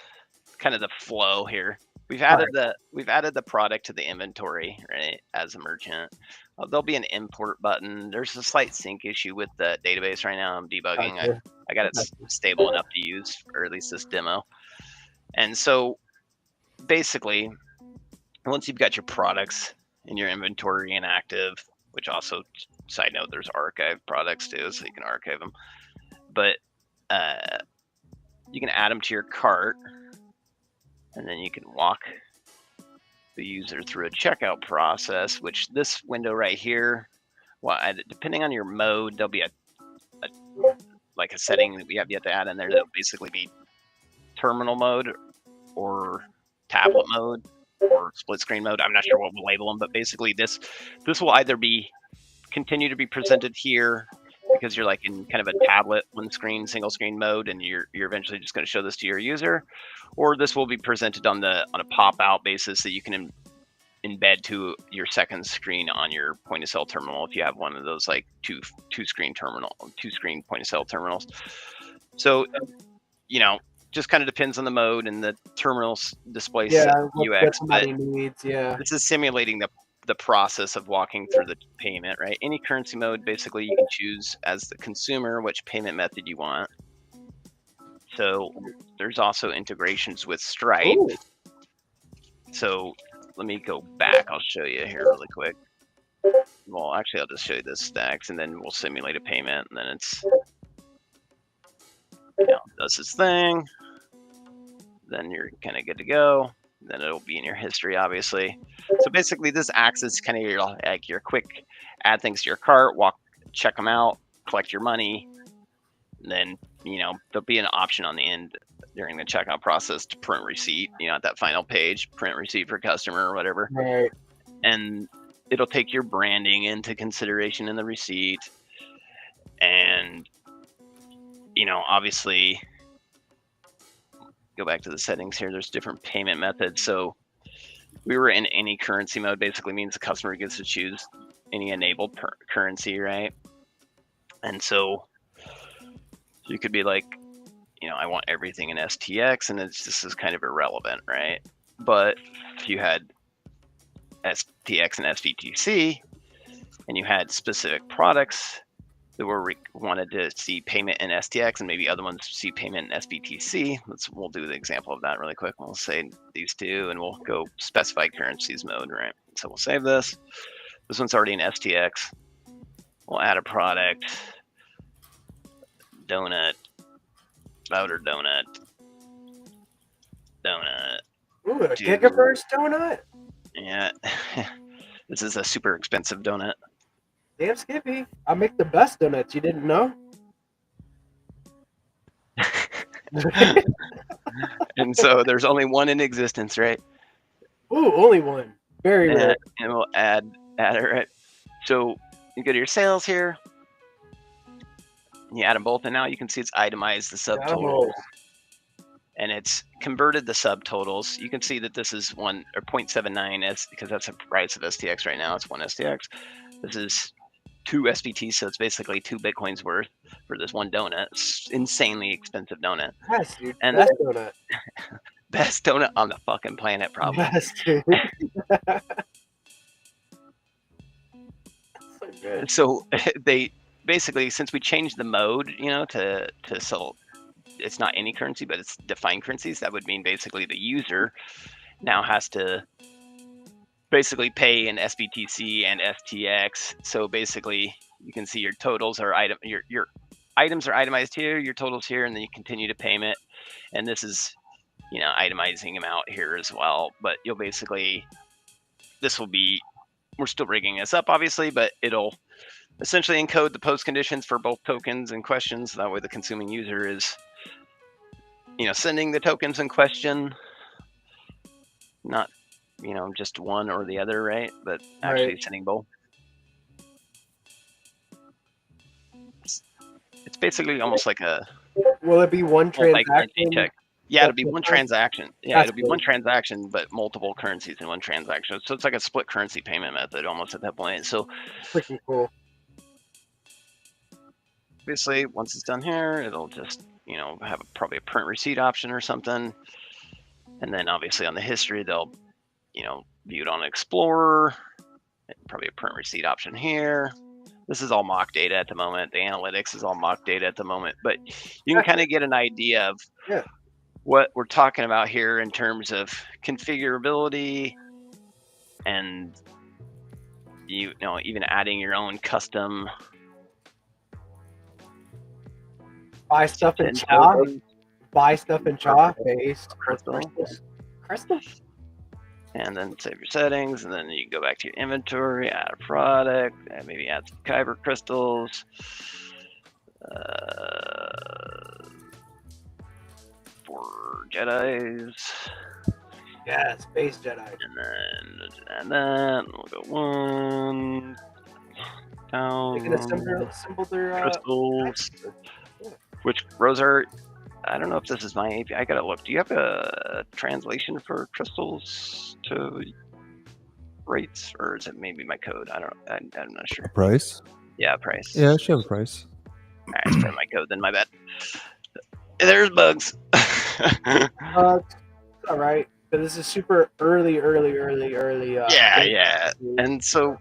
kind of the flow here. We've added the product to the inventory, right? As a merchant, there'll be an import button. There's a slight sync issue with the database right now. I'm debugging. Gotcha. I got it stable enough to use, or at least this demo. And so basically, once you've got your products in your inventory and active, which also, side note, there's archive products too, so you can archive them. But you can add them to your cart, and then you can walk the user through a checkout process, which this window right here, well, depending on your mode, there'll be a setting that you have to add in there that'll basically be terminal mode or tablet mode or split screen mode. I'm not sure what we'll label them, but basically this will either continue to be presented here because you're like in kind of a tablet one screen, single screen mode, and you're eventually just going to show this to your user, or this will be presented on a pop out basis that you can embed to your second screen on your point of sale terminal if you have one of those like two screen point of sale terminals. So just kind of depends on the mode and the terminal's display UX, but needs, this is simulating the process of walking through the payment, right? Any currency mode, basically you can choose as the consumer which payment method you want. So there's also integrations with Stripe. Ooh. So let me go back. I'll show you here really quick. Well, actually, I'll just show you the stacks, and then we'll simulate a payment, and then it's does its thing. Then you're kind of good to go. Then it'll be in your history, obviously. So basically, this acts as kind of your quick add things to your cart, check them out, collect your money. And then there'll be an option on the end during the checkout process to print receipt. At that final page, print receipt for customer or whatever. Right. And it'll take your branding into consideration in the receipt. And obviously, go back to the settings here. There's different payment methods. So we were in any currency mode, basically means the customer gets to choose any enabled currency, right? And so you could be like, I want everything in STX, and this is kind of irrelevant, right? But if you had STX and SBTC, and you had specific products that wanted to see payment in STX, and maybe other ones see payment in SBTC, we'll do the example of that really quick. We'll say these two, and we'll go specify currencies mode, right? So we'll save this. This one's already in STX. We'll add a product, donut, powder donut. Ooh, a Giga Brain donut? Yeah. This is a super expensive donut. Damn, Skippy. I make the best donuts. You didn't know? And so there's only one in existence, right? Ooh, only one. Very rare. And we'll add it, right? So you go to your sales here. You add them both, and now you can see it's itemized the subtotal. and it's converted the subtotals. You can see that this is 0.79 s because that's the price of STX right now. It's 1 STX. This is 2 SBTs, so it's basically 2 Bitcoins worth for this one donut. It's insanely expensive donut. Yes, dude. And Best donut. best donut on the fucking planet, probably. Yes, dude. So good. So they basically, since we changed the mode, to sell, it's not any currency, but it's defined currencies. That would mean basically the user now has to basically pay in SBTC and STX. So basically, you can see your totals are your items are itemized here, your totals here, and then you continue to payment. And this is, itemizing them out here as well. But you'll basically, we're still rigging this up, obviously, but it'll essentially encode the post conditions for both tokens and questions. That way the consuming user is, sending the tokens in question, not, just one or the other, right? But actually sending both. It's basically almost like a Will it be one multi-currency transaction? check. Yeah, it'll be one transaction. Yeah, That's it'll be cool. one transaction, but multiple currencies in one transaction. So it's like a split currency payment method almost at that point. So Freaking cool. obviously, once it's done here, it'll just, have probably a print receipt option or something. And then obviously on the history, they'll, view it on Explorer, probably a print receipt option here. This is all mock data at the moment. The analytics is all mock data at the moment, but you can kind of get an idea of what we're talking about here in terms of configurability and, even adding your own custom Buy stuff in Chaw. Buy stuff in Chaw based Crystal. Crystal. And then save your settings, and then you can go back to your inventory, add a product, and maybe add some Kyber crystals. For Jedis. Yeah, Space Jedi. And then we'll go one down. They can assemble their crystals. Which Rose Art, I don't know if this is my API. I gotta look. Do you have a translation for crystals to rates, or is it maybe my code? I'm not sure. Price? Yeah, price. Yeah, I should have a price. All right, it's probably my code then. My bad. There's bugs. all right, but this is super early. Yeah. And so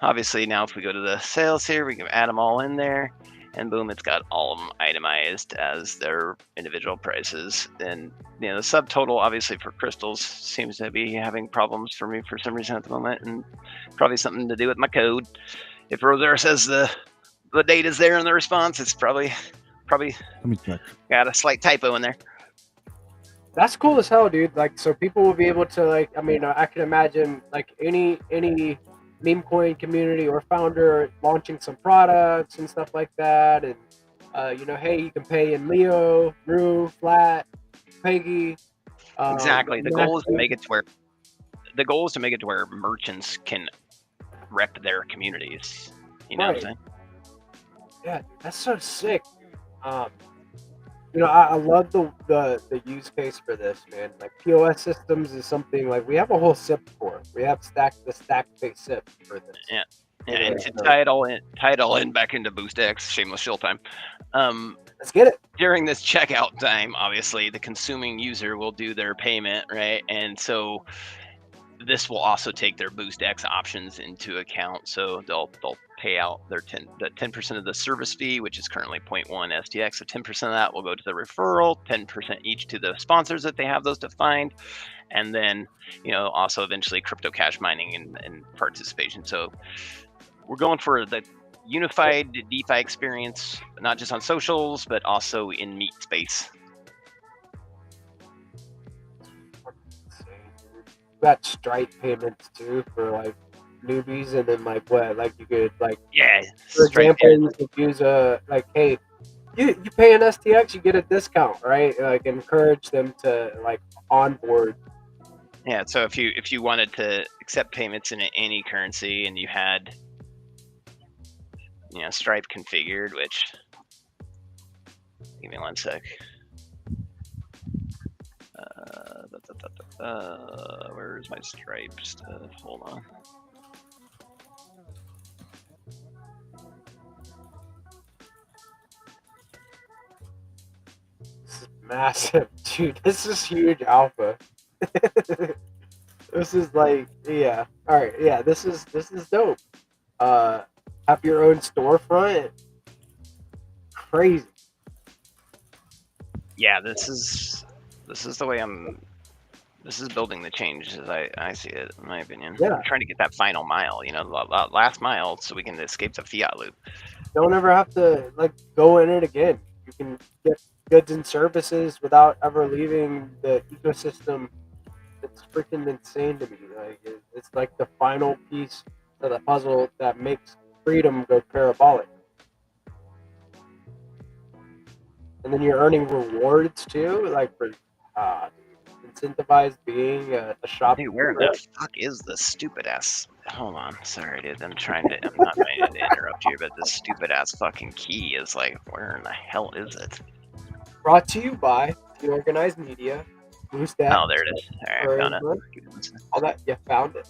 obviously now if we go to the sales here, we can add them all in there. And boom, it's got all of them itemized as their individual prices. And the subtotal, obviously for crystals, seems to be having problems for me for some reason at the moment, and probably something to do with my code. If Rosaire says the data's there in the response, it's probably Let me check. got a slight typo in there. That's cool as hell, dude. Like, so people will be able to, like, I mean, I can imagine like any meme coin community or founder launching some products and stuff like that, and hey, you can pay in Leo, Rue, Flat, Peggy. Exactly. The goal is to make it to where merchants can rep their communities. You know what I'm saying? Yeah, that's so sick. I love the use case for this, man. Like, POS systems is something like we have a whole SIP for. We have the stack-based SIP for this. Yeah. And to tie it all in back into BoostX, shameless shill time. Let's get it. During this checkout time, obviously the consuming user will do their payment, right? And so this will also take their BoostX options into account. So they'll pay out their 10% of the service fee, which is currently 0.1 STX. So 10% of that will go to the referral, 10% each to the sponsors that they have those defined, and then also eventually crypto cash mining and participation. So we're going for the unified DeFi experience, not just on socials, but also in meet space. Got Stripe payments too for like newbies, and then like you could for example, you could use hey, you pay an STX, you get a discount, right? Like, encourage them to like onboard. Yeah, so if you wanted to accept payments in any currency and you had Stripe configured, which give me one sec. Where's my stripe stuff? Hold on. This is massive, dude. This is huge alpha. This is like, yeah. All right, yeah. This is dope. Have your own storefront. Crazy. Yeah, this is the way this is building the change as I see it, in my opinion. Yeah. I'm trying to get that final mile, you know, last mile, so we can escape the fiat loop. Don't ever have to like go in it again. You can get goods and services without ever leaving the ecosystem. It's freaking insane to me. Like it's like the final piece of the puzzle that makes freedom go parabolic. And then you're earning rewards too, like for incentivized being a shop. Dude, where the fuck is this stupid ass? Hold on, sorry, dude. I'm not trying to interrupt you, but this stupid ass fucking key is like, where in the hell is it? Brought to you by DeOrganized Media. Boost that. Oh, there it is. All right, found it. All that, you found it.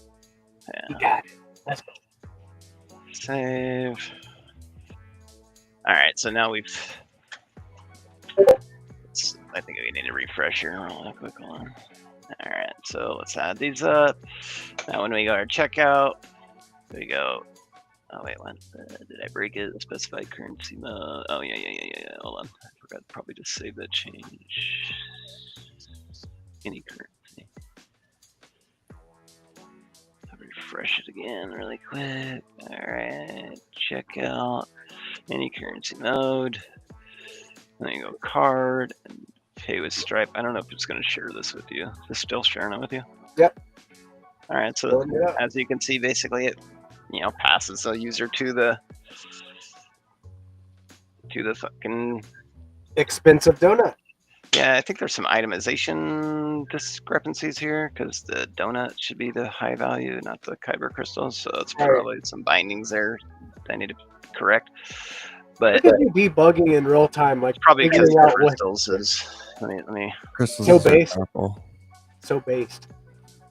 Yeah. You got it. Let's go. Save. All right, so now we've. I think we need to refresh here real quick. Hold on. All right, so let's add these up. Now, when we go to our checkout, we go. Oh wait, what? Did I break it? Specified currency mode. Oh yeah. Hold on, I forgot to probably just save that change. Any currency. I'll refresh it again really quick. All right, checkout. Any currency mode. Then you go card and pay with Stripe. I don't know if it's going to share this with you. Is it still sharing it with you? Yep. All right. So as you can see, basically it, passes the user to the fucking expensive donut. Yeah, I think there's some itemization discrepancies here because the donut should be the high value, not the kyber crystals. So it's probably some bindings there that I need to correct. But look at you debugging in real time, like probably because crystals is. Let me. Crystals so is so based. powerful. So based.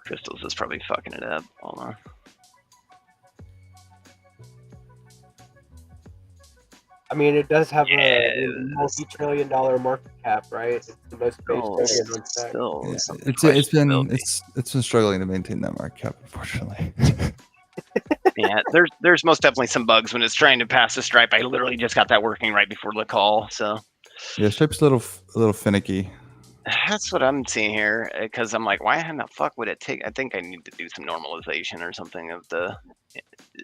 Crystals is probably fucking it up. Hold on. I mean, it does have a multi-trillion-dollar market cap, right? It's the most based on still, it's been struggling to maintain that market cap, unfortunately. Yeah, there's most definitely some bugs when it's trying to pass the Stripe. I literally just got that working right before the call, so. Yeah, Stripe's a little finicky. That's what I'm seeing here, because I'm like, why in the fuck would it take? I think I need to do some normalization or something of the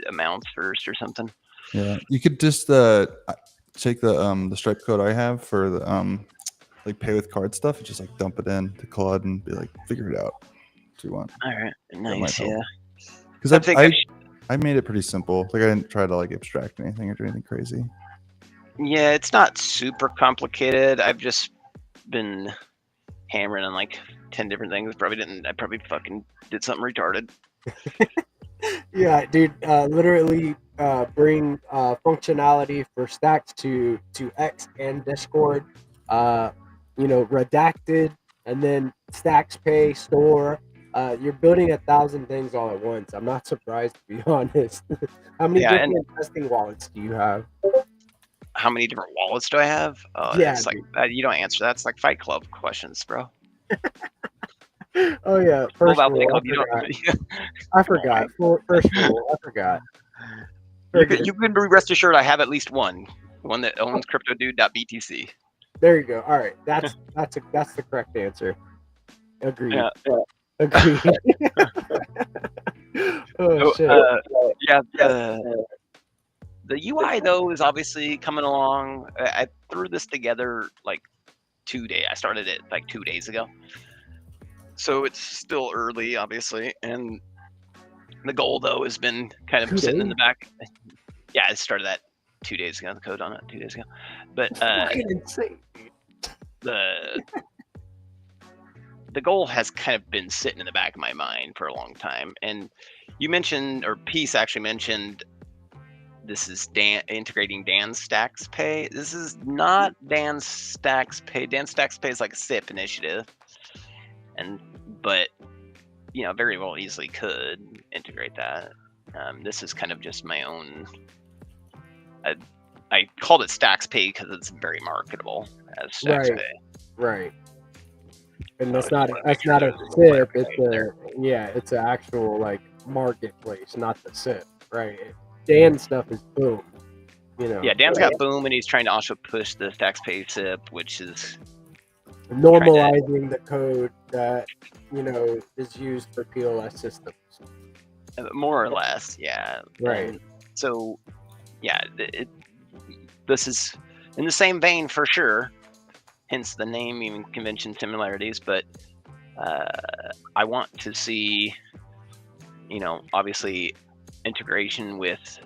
amounts first or something. Yeah, you could just take the Stripe code I have for the like pay with card stuff and just like dump it in to Claude and be like, figure it out if you want. All right, nice, yeah. Because I made it pretty simple. Like I didn't try to like abstract anything or do anything crazy. Yeah, it's not super complicated. I've just been hammering on like 10 different things. I probably fucking did something retarded. Yeah, dude. Literally bring functionality for stacks to X and Discord. Redacted, and then stacks pay store. You're building 1,000 things all at once. I'm not surprised, to be honest. How many different testing wallets do you have? How many different wallets do I have? Yeah, it's like you don't answer that. It's like Fight Club questions, bro. Oh yeah, first rule, I forgot. First rule, I forgot. You can be rest assured I have at least one that owns cryptodude.btc. There you go. All right, that's the correct answer. Agreed. Yeah. Agreed. Oh shit. The UI though is obviously coming along. I threw this together like 2 days. I started it like 2 days ago, so it's still early, obviously. And the goal though has been kind of sitting in the back. Yeah, I started that 2 days ago. The code on it 2 days ago, but fucking insane. The goal has kind of been sitting in the back of my mind for a long time. And you mentioned, or Peace actually mentioned, this is integrating Dan's Stacks Pay. This is not Dan's Stacks Pay. Dan's Stacks Pay is like a SIP initiative. but very well easily could integrate that. This is kind of just my own. I called it Stacks Pay because it's very marketable as Stacks Right. Pay. Right. And So that's if not you wanna that's picture not a those SIP. website It's an actual like marketplace, not the SIP. Right. Dan stuff is boom. Yeah, Dan's got Boom, and he's trying to also push the Stacks Pay SIP, which is normalizing the code that is used for POS systems. more or less, yeah. Right. And so, yeah, this is in the same vein for sure. Hence the naming convention similarities, but I want to see, obviously integration with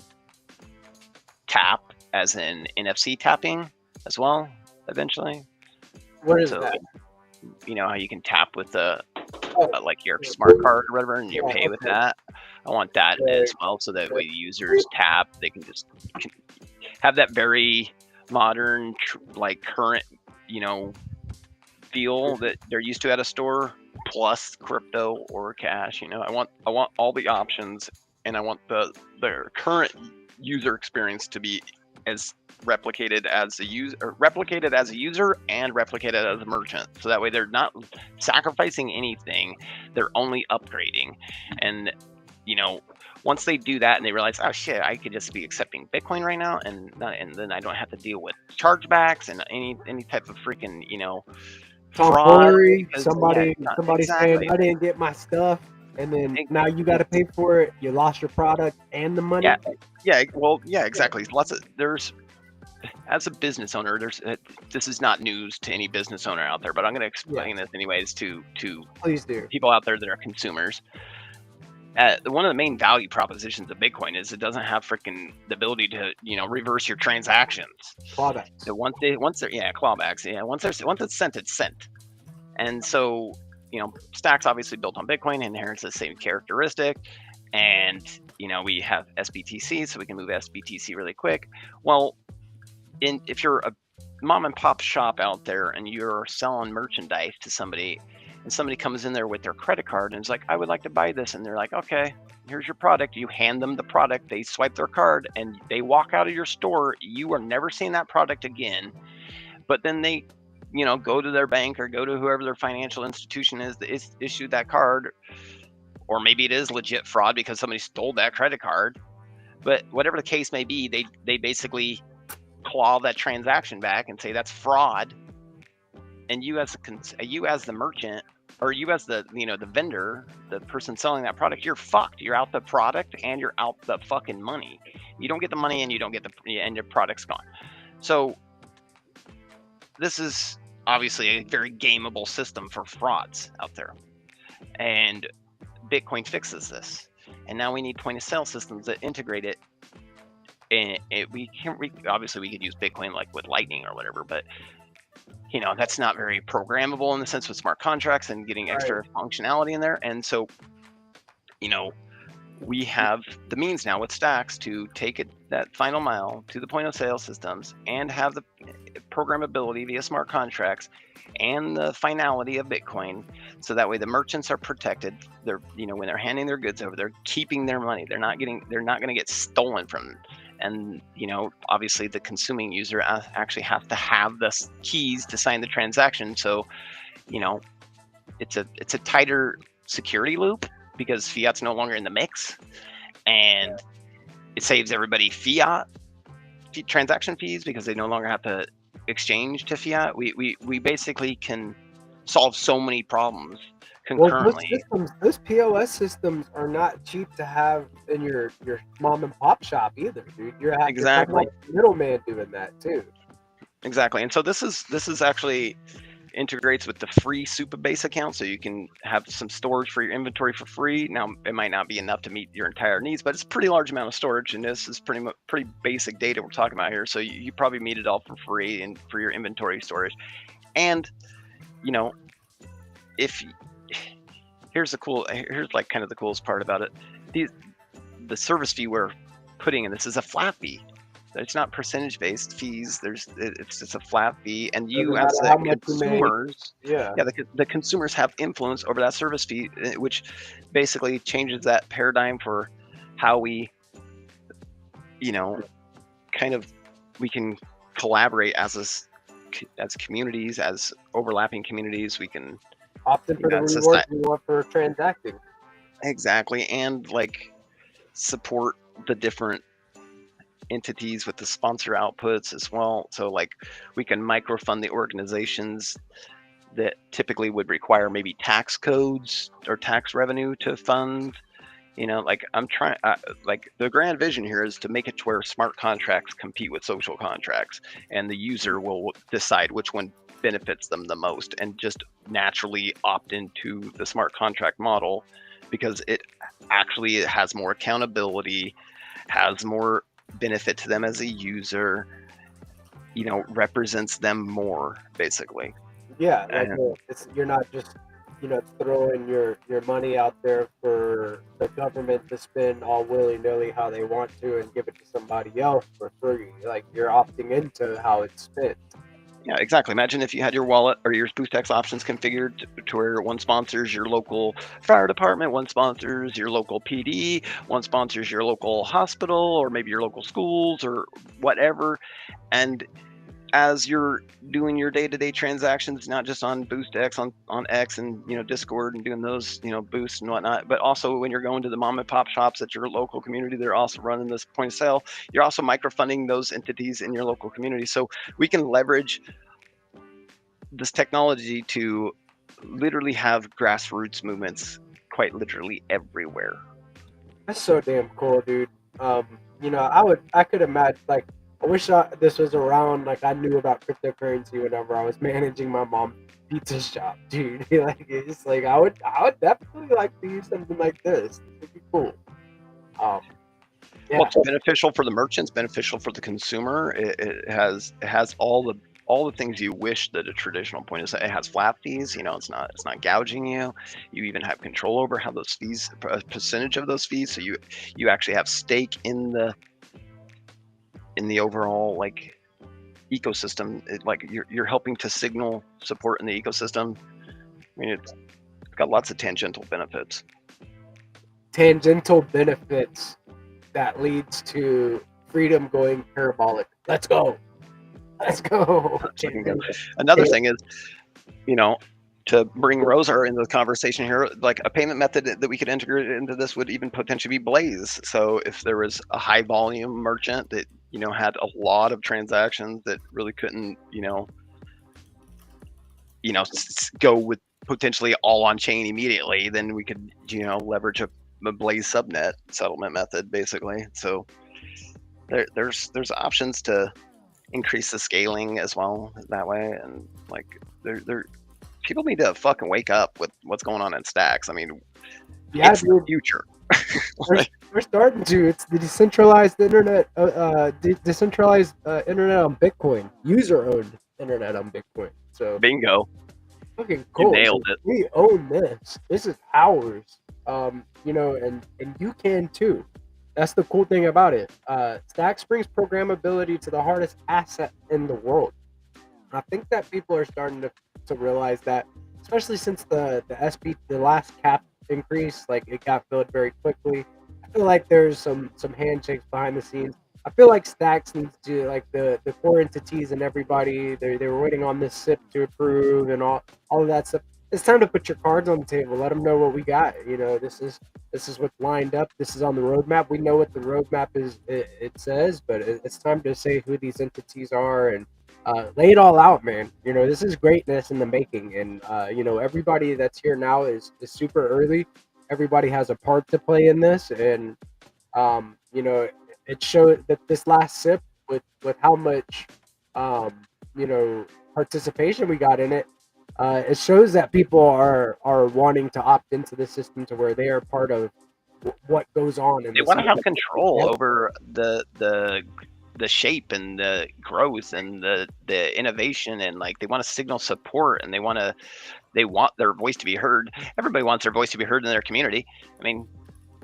tap, as in NFC tapping as well, eventually. What is So, that? you know how you can tap with the Oh, like your smart card or whatever, and you Yeah, pay with okay. that. I want that Right. as well, so that way users tap, they can just have that very modern, like current, feel that they're used to at a store, plus crypto or cash. I want all the options, and I want their current user experience to be as replicated as a user, and replicated as a merchant. So that way they're not sacrificing anything; they're only upgrading. And once they do that and they realize, oh shit, I could just be accepting Bitcoin right now, and then I don't have to deal with chargebacks and any type of freaking fraud. Tomfoolery. because- Somebody yeah, saying exactly. I didn't get my stuff, and then now you got to pay for it. You lost your product and the money. Yeah, exactly. There's as a business owner, this is not news to any business owner out there, but I'm going to explain this anyways to Please do. people out there that are consumers. One of the main value propositions of Bitcoin is it doesn't have freaking the ability to reverse your transactions. Clawbacks. So once they're clawbacks, once it's sent. And so Stacks obviously built on Bitcoin, inherits the same characteristic, and we have SBTC, so we can move SBTC really quick. Well, if you're a mom and pop shop out there and you're selling merchandise to somebody, and somebody comes in there with their credit card and is like, I would like to buy this, and they're like, okay, here's your product. You hand them the product, they swipe their card, and they walk out of your store. You are never seeing that product again. But then they go to their bank or go to whoever their financial institution is that issued that card, or maybe it is legit fraud because somebody stole that credit card. But whatever the case may be, they basically claw that transaction back and say that's fraud. And you as the merchant, or you as the the vendor, the person selling that product, you're fucked. You're out the product and you're out the fucking money. You don't get the money and you don't get and your product's gone. So this is obviously a very gameable system for frauds out there, and Bitcoin fixes this. And now we need point of sale systems that integrate it. And obviously we could use Bitcoin like with Lightning or whatever, but that's not very programmable in the sense with smart contracts and getting extra functionality in there. And so we have the means now with Stacks to take it that final mile to the point of sale systems and have the programmability via smart contracts and the finality of Bitcoin, so that way the merchants are protected. They're when they're handing their goods over, they're keeping their money. They're not going to get stolen from them. And obviously the consuming user actually has to have the keys to sign the transaction. So it's a tighter security loop because fiat's no longer in the mix, and it saves everybody fiat transaction fees because they no longer have to exchange to fiat. We basically can solve so many problems concurrently. Well, those POS systems are not cheap to have in your mom and pop shop either, dude. You're having Exactly. a middleman doing that too. Exactly. And so this is actually integrates with the free super base account, so you can have some storage for your inventory for free. Now it might not be enough to meet your entire needs, but it's a pretty large amount of storage, and this is pretty basic data we're talking about here. So you probably meet it all for free and for your inventory storage. And here's like kind of the coolest part about it. The service fee we're putting in this is a flat fee. It's not percentage-based fees. It's just a flat fee, and Doesn't you as matter the how much you make. consumers, Yeah. yeah, the consumers have influence over that service fee, which basically changes that paradigm for how we, you know, kind of we can collaborate as communities, as overlapping communities. We can Opt in for the it's a rewards you want for transacting. exactly, and like support the different entities with the sponsor outputs as well. So like we can microfund the organizations that typically would require maybe tax codes or tax revenue to fund. You know, like I'm trying, like the grand vision here is to make it to where smart contracts compete with social contracts, and the user will decide which one benefits them the most, and just naturally opt into the smart contract model because it actually has more accountability, has more benefit to them as a user, you know, represents them more basically. Yeah, like And you're not just throwing your money out there for the government to spend all willy nilly how they want to and give it to somebody else for free. Like you're opting into how it's spent. yeah, exactly. Imagine if you had your wallet or your BoostX options configured to where one sponsors your local fire department, one sponsors your local PD, one sponsors your local hospital, or maybe your local schools or whatever. And as you're doing your day-to-day transactions, not just on BoostX, on X and Discord and doing those boosts and whatnot, but also when you're going to the mom and pop shops at your local community, they're also running this point of sale. You're also microfunding those entities in your local community. So we can leverage this technology to literally have grassroots movements quite literally everywhere. That's so damn cool, dude. I could imagine, like, I wish this was around, like, I knew about cryptocurrency whenever I was managing my mom's pizza shop, dude. Like, it's like, I would definitely like to use something like this. It would be cool. Yeah. Well, it's beneficial for the merchants, beneficial for the consumer. It has all the things you wish that a traditional point is. It has flat fees. It's not gouging you. You even have control over how those fees, a percentage of those fees. So you actually have stake in the overall like ecosystem. Like you're helping to signal support in the ecosystem. I mean, it's got lots of tangential benefits. Tangential benefits that leads to freedom going parabolic. Let's go. Another thing is, to bring Rosa into the conversation here, like a payment method that we could integrate into this would even potentially be Blaze. So if there was a high volume merchant that had a lot of transactions that really couldn't go with potentially all on chain immediately, then we could leverage a Blaze subnet settlement method basically. So there's options to increase the scaling as well that way, and like people need to fucking wake up with what's going on in stacks. I mean, it's the future. We're starting to. It's the decentralized internet, decentralized internet on Bitcoin, user-owned internet on Bitcoin. So bingo. Fucking cool. You nailed it. We own this. This is ours. And you can too. That's the cool thing about it. Stacks brings programmability to the hardest asset in the world. And I think that people are starting to realize that, especially since the last cap increase, like it got filled very quickly. I feel like there's some handshakes behind the scenes. I feel like Stacks needs to, like, the core entities and everybody, they were waiting on this SIP to approve and all of that stuff. It's time to put your cards on the table. Let them know what we got. This is what's lined up. This is on the roadmap. We know what the roadmap is. It says, but it's time to say who these entities are and lay it all out, man. This is greatness in the making, and everybody that's here now is super early. Everybody has a part to play in this, and it showed that this last SIP with how much participation we got in it. It shows that people are wanting to opt into the system to where they are part of what goes on. They want to have control over the shape and the growth and the innovation, and like they want to signal support, and they want their voice to be heard. Everybody wants their voice to be heard in their community. I mean,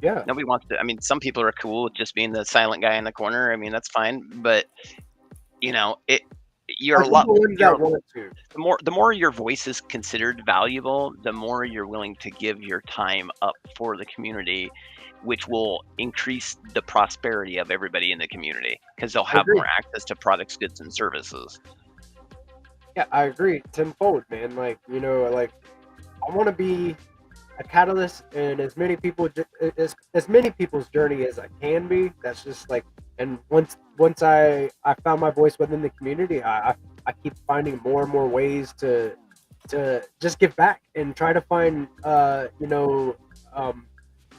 Yeah. Nobody wants to. I mean, some people are cool with just being the silent guy in the corner. I mean, that's fine. But you know, you're a Those are lot. the ones that want to. The more your voice is considered valuable, the more you're willing to give your time up for the community, which will increase the prosperity of everybody in the community because they'll have agree. more access to products, goods, and services. Yeah, I agree. Tenfold, man. Like, you know, like I want to be a catalyst in as many people as many people's journey as I can be. That's just like, and once I found my voice within the community, I keep finding more and more ways to just give back and try to find you know,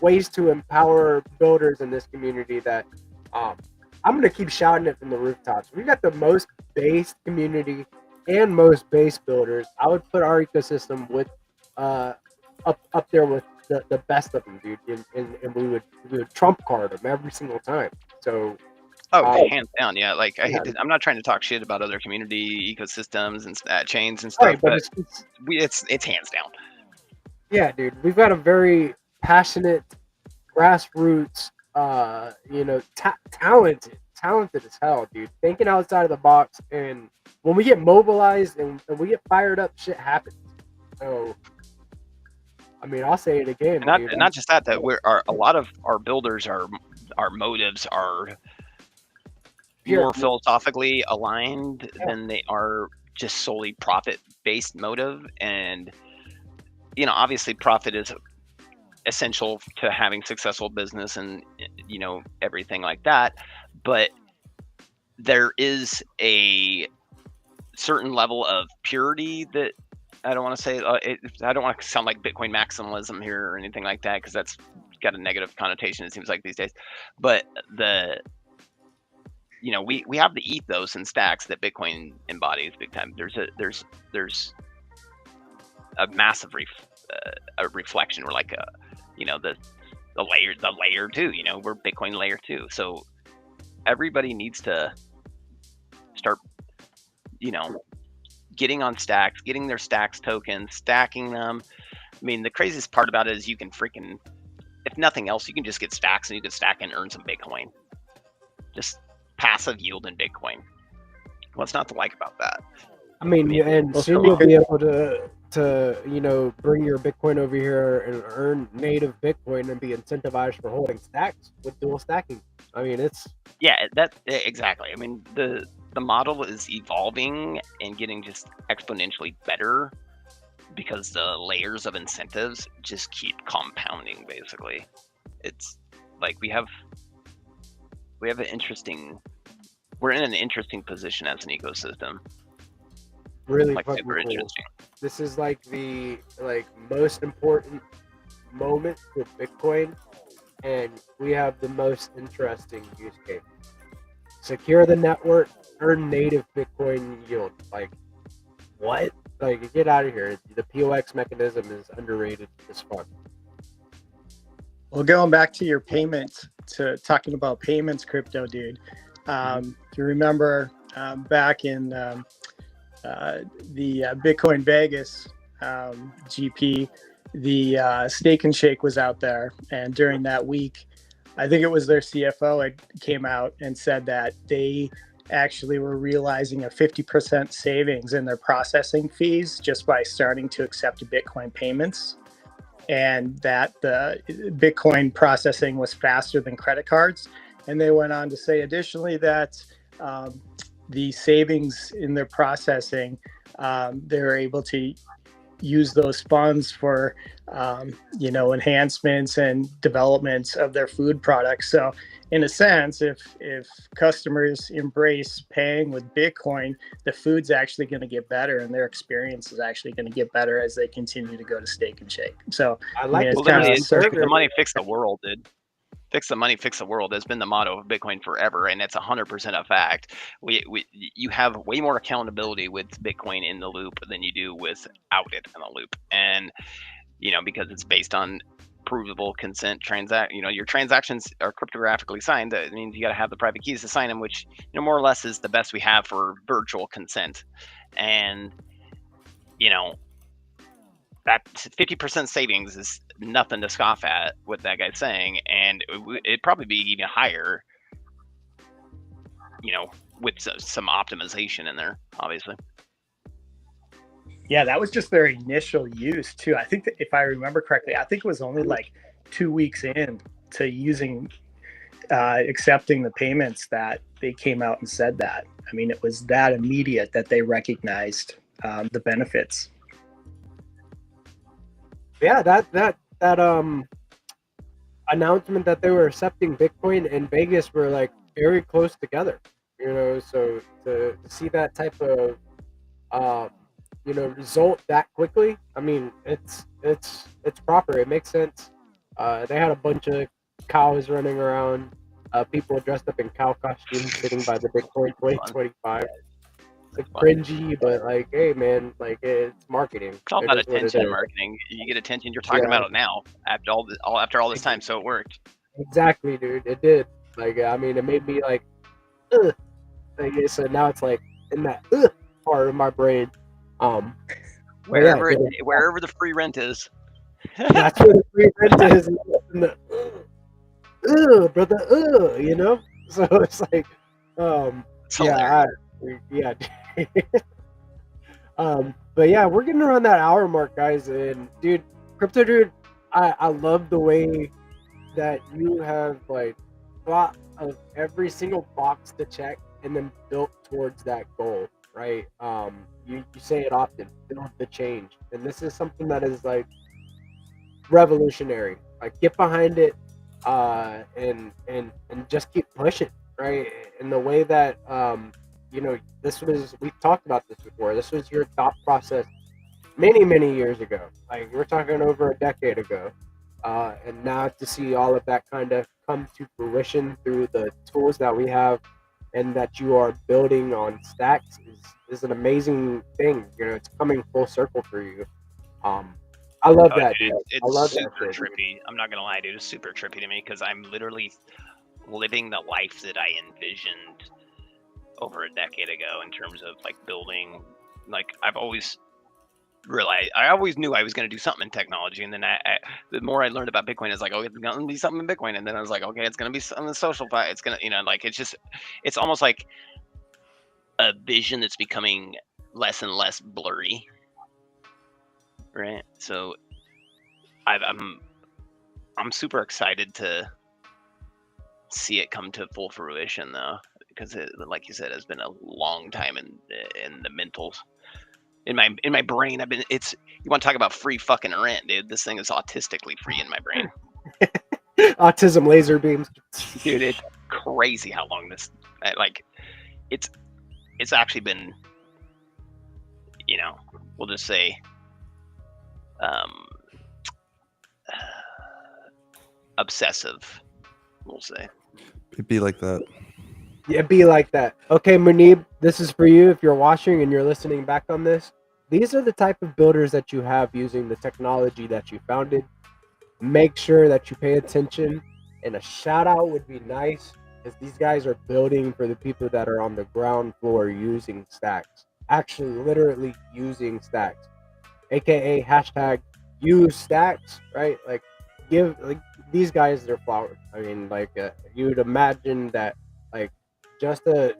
ways to empower builders in this community that I'm gonna keep shouting it from the rooftops. We got the most based community and most base builders. I would put our ecosystem with up there with the best of them, dude. And we would trump card them every single time. So Hands down, yeah. Like I'm not trying to talk shit about other community ecosystems and chains and stuff, right, but it's hands down. Yeah, dude. We've got a very passionate, grassroots, you know, talented as hell, dude. Thinking outside of the box, and when we get mobilized and we get fired up, shit happens. So, I mean, I'll say it again. And not just that a lot of our builders our motives are more philosophically aligned than they are just solely profit based motive. And you know, obviously profit is essential to having successful business and, you know, everything like that, but there is a certain level of purity that I don't want to say I don't want to sound like Bitcoin maximalism here or anything like that, because that's got a negative connotation, it seems like, these days. But you know, we have the ethos and stacks that Bitcoin embodies big time. There's a massive a reflection. We're like you know, the layer 2, you know, we're Bitcoin layer 2. So everybody needs to start, you know, getting on stacks, getting their stacks tokens, stacking them. I mean, the craziest part about it is you can freaking, if nothing else, you can just get stacks and you can stack and earn some Bitcoin. Just passive yield in Bitcoin. What's not to like about that? I mean, and soon you'll be able to you know, bring your Bitcoin over here and earn native Bitcoin and be incentivized for holding stacks with dual stacking. I mean, it's exactly. I mean, the model is evolving and getting just exponentially better because the layers of incentives just keep compounding. Basically, it's like we're in an interesting position as an ecosystem. really Like fucking super cool. interesting. This is like the most important moment for Bitcoin, and we have the most interesting use case. Secure the network, earn native Bitcoin yield. Like, what? Like, get out of here. The POX mechanism is underrated as fuck. Well, going back to your payments, to talking about payments, crypto dude. Do you remember back in the Bitcoin Vegas GP, the Steak and Shake was out there, and during that week, I think it was their CFO had came out and said that they actually were realizing a 50% savings in their processing fees just by starting to accept Bitcoin payments, and that the Bitcoin processing was faster than credit cards. And they went on to say additionally that the savings in their processing, they're able to use those funds for you know, enhancements and developments of their food products. So in a sense, if customers embrace paying with Bitcoin, the food's actually going to get better, and their experience is actually going to get better as they continue to go to Steak and Shake. So I like Well, the money fix the world, dude. Fix the money, fix the world has been the motto of Bitcoin forever, and it's 100% a fact. You have way more accountability with Bitcoin in the loop than you do without it in the loop, and you know, because it's based on provable consent you know, your transactions are cryptographically signed. That means you got to have the private keys to sign them, which, you know, more or less is the best we have for virtual consent. And you know, that 50% savings is nothing to scoff at what that guy's saying, and it'd probably be even higher, with some optimization in there, obviously. Yeah, that was just their initial use too. I think that if I remember correctly, I think it was only like 2 weeks in to using accepting the payments that they came out and said that. I mean, it was that immediate that they recognized the benefits. Yeah, that announcement that they were accepting Bitcoin and Vegas were like very close together. So to see that type of result that quickly, I mean, it's proper. It makes sense. They had a bunch of cows running around, people dressed up in cow costumes sitting by the Bitcoin 2025. It's like cringy, but like, hey man, like it's marketing. It's all It about is what it attention is. marketing. You get attention. You're talking Yeah. about it now after all this time, so it worked. Exactly, dude. It did. Like, I mean, it made me like, ugh. Like, so now it's like in that part of my brain. Wherever yeah, wherever the free rent is. that's where the free rent is. In the, brother, So it's like, It's hilarious. yeah. But yeah, we're getting around that hour mark, guys. And dude, Crypto Dude, I love the way that you have like thought of every single box to check and then built towards that goal, right? You say it often, build the change. And this is something that is like revolutionary. Like, get behind it, and just keep pushing, right? In the way that we've talked about this before. This was your thought process many years ago. Like, we're talking over a decade ago. And now to see all of that kind of come to fruition through the tools that we have and that you are building on Stacks is an amazing thing. It's coming full circle for you. I love that, dude. It's I love super that shit. trippy. I'm not gonna lie, dude. It's super trippy to me because I'm literally living the life that I envisioned over a decade ago in terms of like building. Like, I've always realized, I always knew I was going to do something in technology, and then the more I learned about Bitcoin, it's like, okay, it's going to be something in Bitcoin, and then I was like, okay, it's going to be on the social side. It's going to, like, it's almost like a vision that's becoming less and less blurry, right? So I'm super excited to see it come to full fruition, though, because it, like you said, has been a long time in the mentals. In my brain, you want to talk about free fucking rent, dude? This thing is autistically free in my brain. Autism laser beams, dude. It's crazy how long this, like, it's actually been, we'll just say, obsessive. We'll say. It'd be like that. Yeah, be like that. Okay, Munib, this is for you if you're watching and you're listening back on this. These are the type of builders that you have using the technology that you founded. Make sure that you pay attention, and a shout out would be nice, because these guys are building for the people that are on the ground floor using Stacks. Actually, literally using Stacks, aka hashtag use Stacks, right? Like, give like these guys their flowers. I mean, like, you would imagine that, like, just a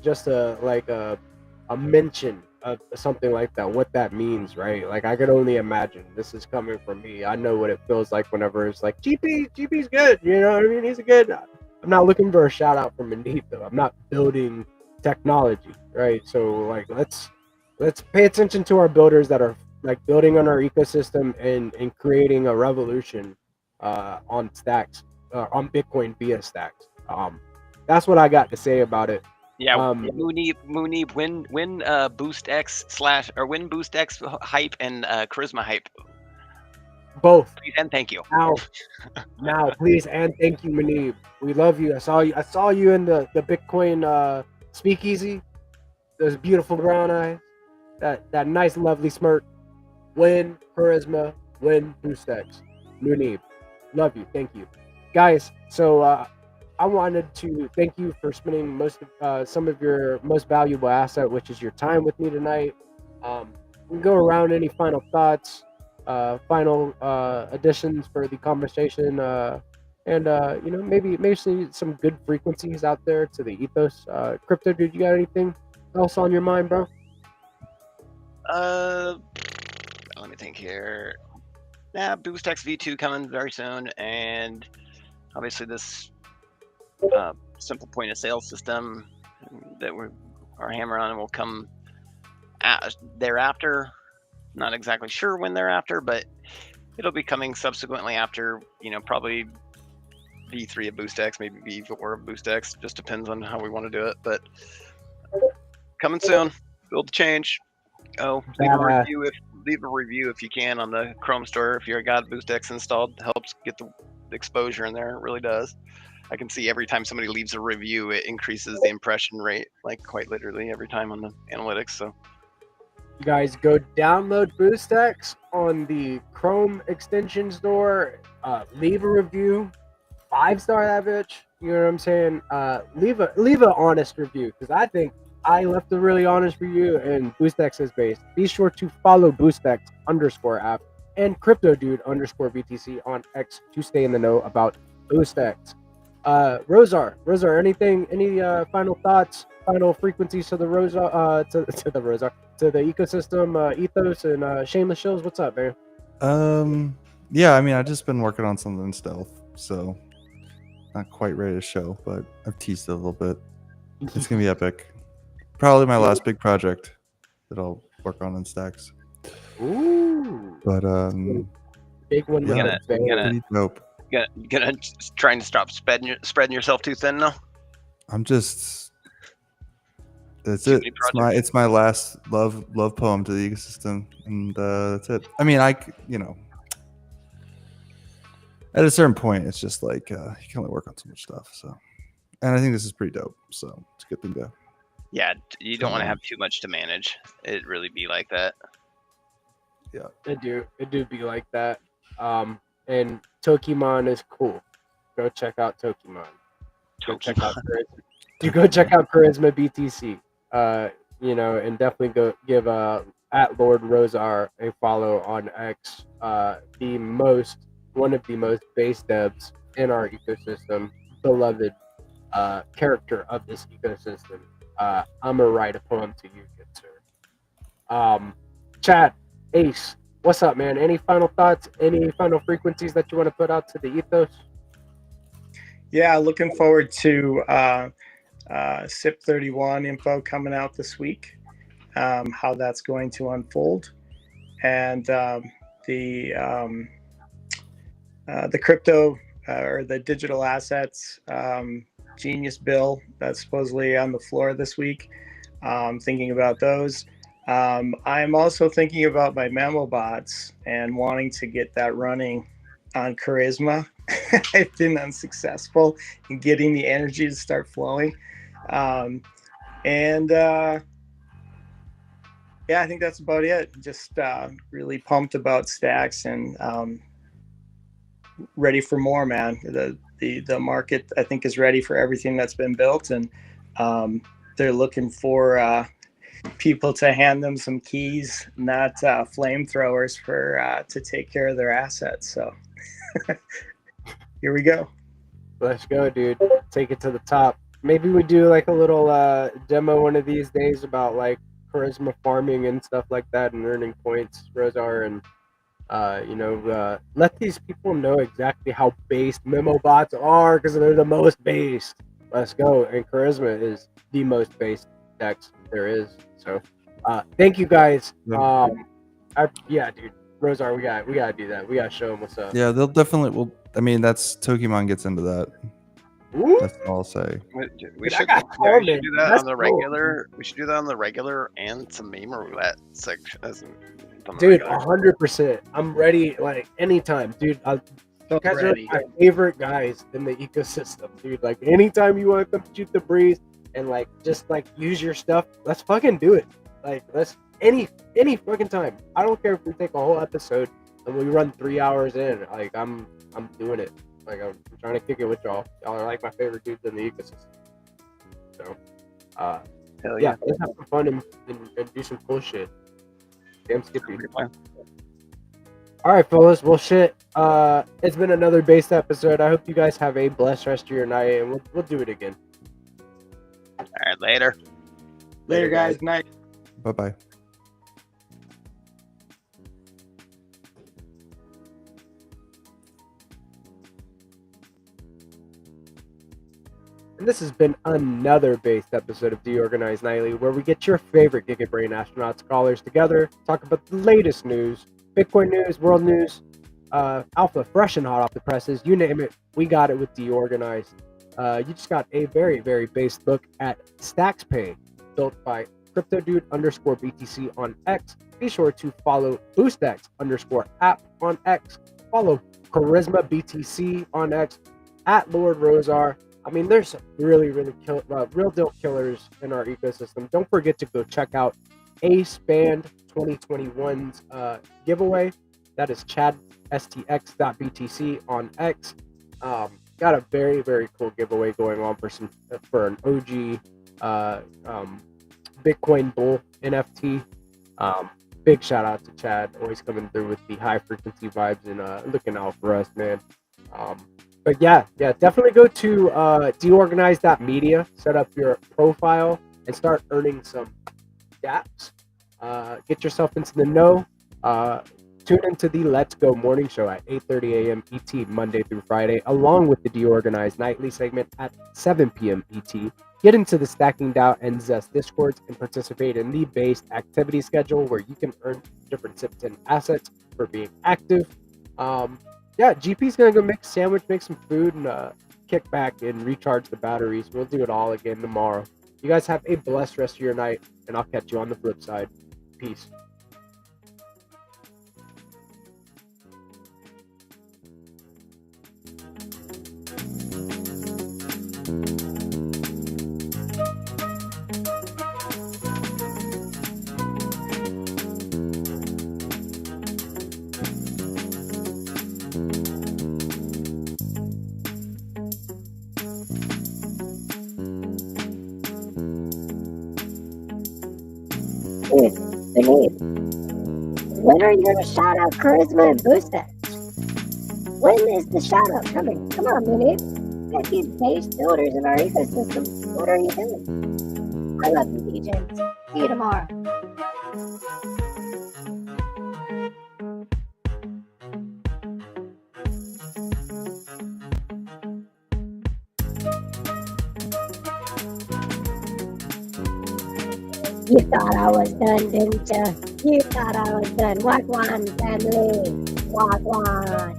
mention of something like that, what that means, right? Like, I could only imagine. This is coming from me. I know what it feels like whenever it's like, GP's good, you know what I mean? He's a good. I'm not looking for a shout out from Indeed, though. I'm not building technology, right? So, like, let's pay attention to our builders that are like building on our ecosystem and creating a revolution on Stacks, on Bitcoin via Stacks. That's what I got to say about it. Yeah, Munib, win Boost X win Boost X hype and Charisma hype. Both. Please and thank you. Now, please and thank you, Munib. We love you. I saw you in the Bitcoin speakeasy. Those beautiful brown eyes, that nice, lovely smirk. Win Charisma, win Boost X. Munib, love you. Thank you, guys. So I wanted to thank you for spending some of your most valuable asset, which is your time with me tonight. We can go around, any final thoughts, final additions for the conversation, and maybe some good frequencies out there to the ethos. Crypto, dude, you got anything else on your mind, bro? Let me think here. Yeah, BoostX V2 coming very soon, and obviously this simple point of sale system that we are hammering on will come thereafter. Not exactly sure when thereafter, but it'll be coming subsequently after, probably V3 of BoostX, maybe V4 of BoostX. Just depends on how we want to do it, but coming soon. Build the change. Oh, leave a review if you can on the Chrome store if you got BoostX installed. Helps get the exposure in there. It really does. I can see every time somebody leaves a review, it increases the impression rate, like quite literally every time on the analytics. So you guys go download BoostX on the Chrome extension store. Leave a review, 5-star that bitch. You know what I'm saying? Leave an honest review, because I think I left a really honest review, and BoostX is based. Be sure to follow BoostX_app and CryptoDude_BTC on X to stay in the know about BoostX. Rosar, any final thoughts, final frequencies to the Rosar, to the Rosar, to the ecosystem, ethos, and shameless shills? What's up, man? Yeah, I mean, I've just been working on something in stealth, so not quite ready to show, but I've teased it a little bit. It's gonna be epic. Probably my last big project that I'll work on in Stacks. Ooh, But big one. yeah, pretty dope. Gonna trying to stop spreading yourself too thin now. I'm just. That's Too it. many It's my last love poem to the ecosystem, and that's it. I mean, at a certain point, it's just like you can only work on so much stuff. So, and I think this is pretty dope. So it's a good thing to. Yeah, you don't want to have too much to manage. It really be like that. Yeah, it do be like that. And Tokimon is cool. Go check out Tokimon. Go check out Charisma BTC. And definitely go give at Lord Rosar a follow on X. One of the most base devs in our ecosystem, beloved character of this ecosystem. I'm gonna write a poem to you, good sir. Chad, Ace, what's up, man? Any final thoughts? Any final frequencies that you want to put out to the ethos? Yeah, looking forward to SIP 31 info coming out this week. How that's going to unfold, and the crypto or the digital assets genius bill that's supposedly on the floor this week. Thinking about those. I'm also thinking about my memo bots and wanting to get that running on Charisma. I've been unsuccessful in getting the energy to start flowing. Yeah, I think that's about it. Just really pumped about Stacks and ready for more, man. The market, I think, is ready for everything that's been built, and they're looking for people to hand them some keys, not flamethrowers, to take care of their assets. So here we go. Let's go, dude. Take it to the top. Maybe we do like a little demo one of these days about like Charisma farming and stuff like that, and earning points, Rosar, and let these people know exactly how based memo bots are, because they're the most based. Let's go. And Charisma is the most based DEX there is. So thank you guys. Dude, Rosar, we gotta do that. We gotta show them what's up. Yeah, they'll definitely. I mean, that's Tokimon gets into that. Ooh. That's all I'll say. We should do that on the regular. We should do that on the regular and some meme roulette section. Dude, 100%. I'm ready, like anytime, dude. You guys are my favorite guys in the ecosystem, dude. Like anytime you want to come shoot the breeze and like just like use your stuff, let's fucking do it. Like let's any fucking time. I don't care if we take a whole episode and we run 3 hours in. Like I'm doing it. Like I'm trying to kick it with y'all. Y'all are like my favorite dudes in the ecosystem. So, yeah, let's have some fun and do some cool shit. Damn Skippy. All All right, fellas. Well, shit. It's been another based episode. I hope you guys have a blessed rest of your night, and we'll do it again. All right, later. Later, guys. Night. Bye bye. And this has been another based episode of DeOrganized Nightly, where we get your favorite Giga Brain Astronaut Scholars together, talk about the latest news, Bitcoin news, world news, alpha, fresh and hot off the presses, you name it, we got it with DeOrganized. You just got a very, very based look at StacksPay, built by CryptoDude_BTC on X. Be sure to follow BoostX_app on X. Follow Charisma BTC on X, at Lord Rosar. I mean, there's some really, really real deal killers in our ecosystem. Don't forget to go check out Ace Band 2021's giveaway. That is chadstx.btc on X. Got a very, very cool giveaway going on for an OG Bitcoin Bull NFT. Big shout out to Chad, always coming through with the high frequency vibes and looking out for us, man. But yeah, definitely go to DeOrganized.media, set up your profile, and start earning some dApps. Get yourself into the know. Tune into the Let's Go morning show at 8:30 a.m. ET, Monday through Friday, along with the DeOrganized Nightly segment at 7 p.m. ET. Get into the Stacking DAO and Zest Discords and participate in the based activity schedule where you can earn different SIP10 assets for being active. Yeah, GP's gonna go make a sandwich, make some food, and kick back and recharge the batteries. We'll do it all again tomorrow. You guys have a blessed rest of your night, and I'll catch you on the flip side. Peace. When are you going to shout out Charisma and BoostX? When is the shout out coming? Come on, Minute. We got these base builders in our ecosystem. What are you doing? I love you, DJs. See you tomorrow. You thought I was done, didn't you? You thought I was done. Wagwan, family. Wagwan.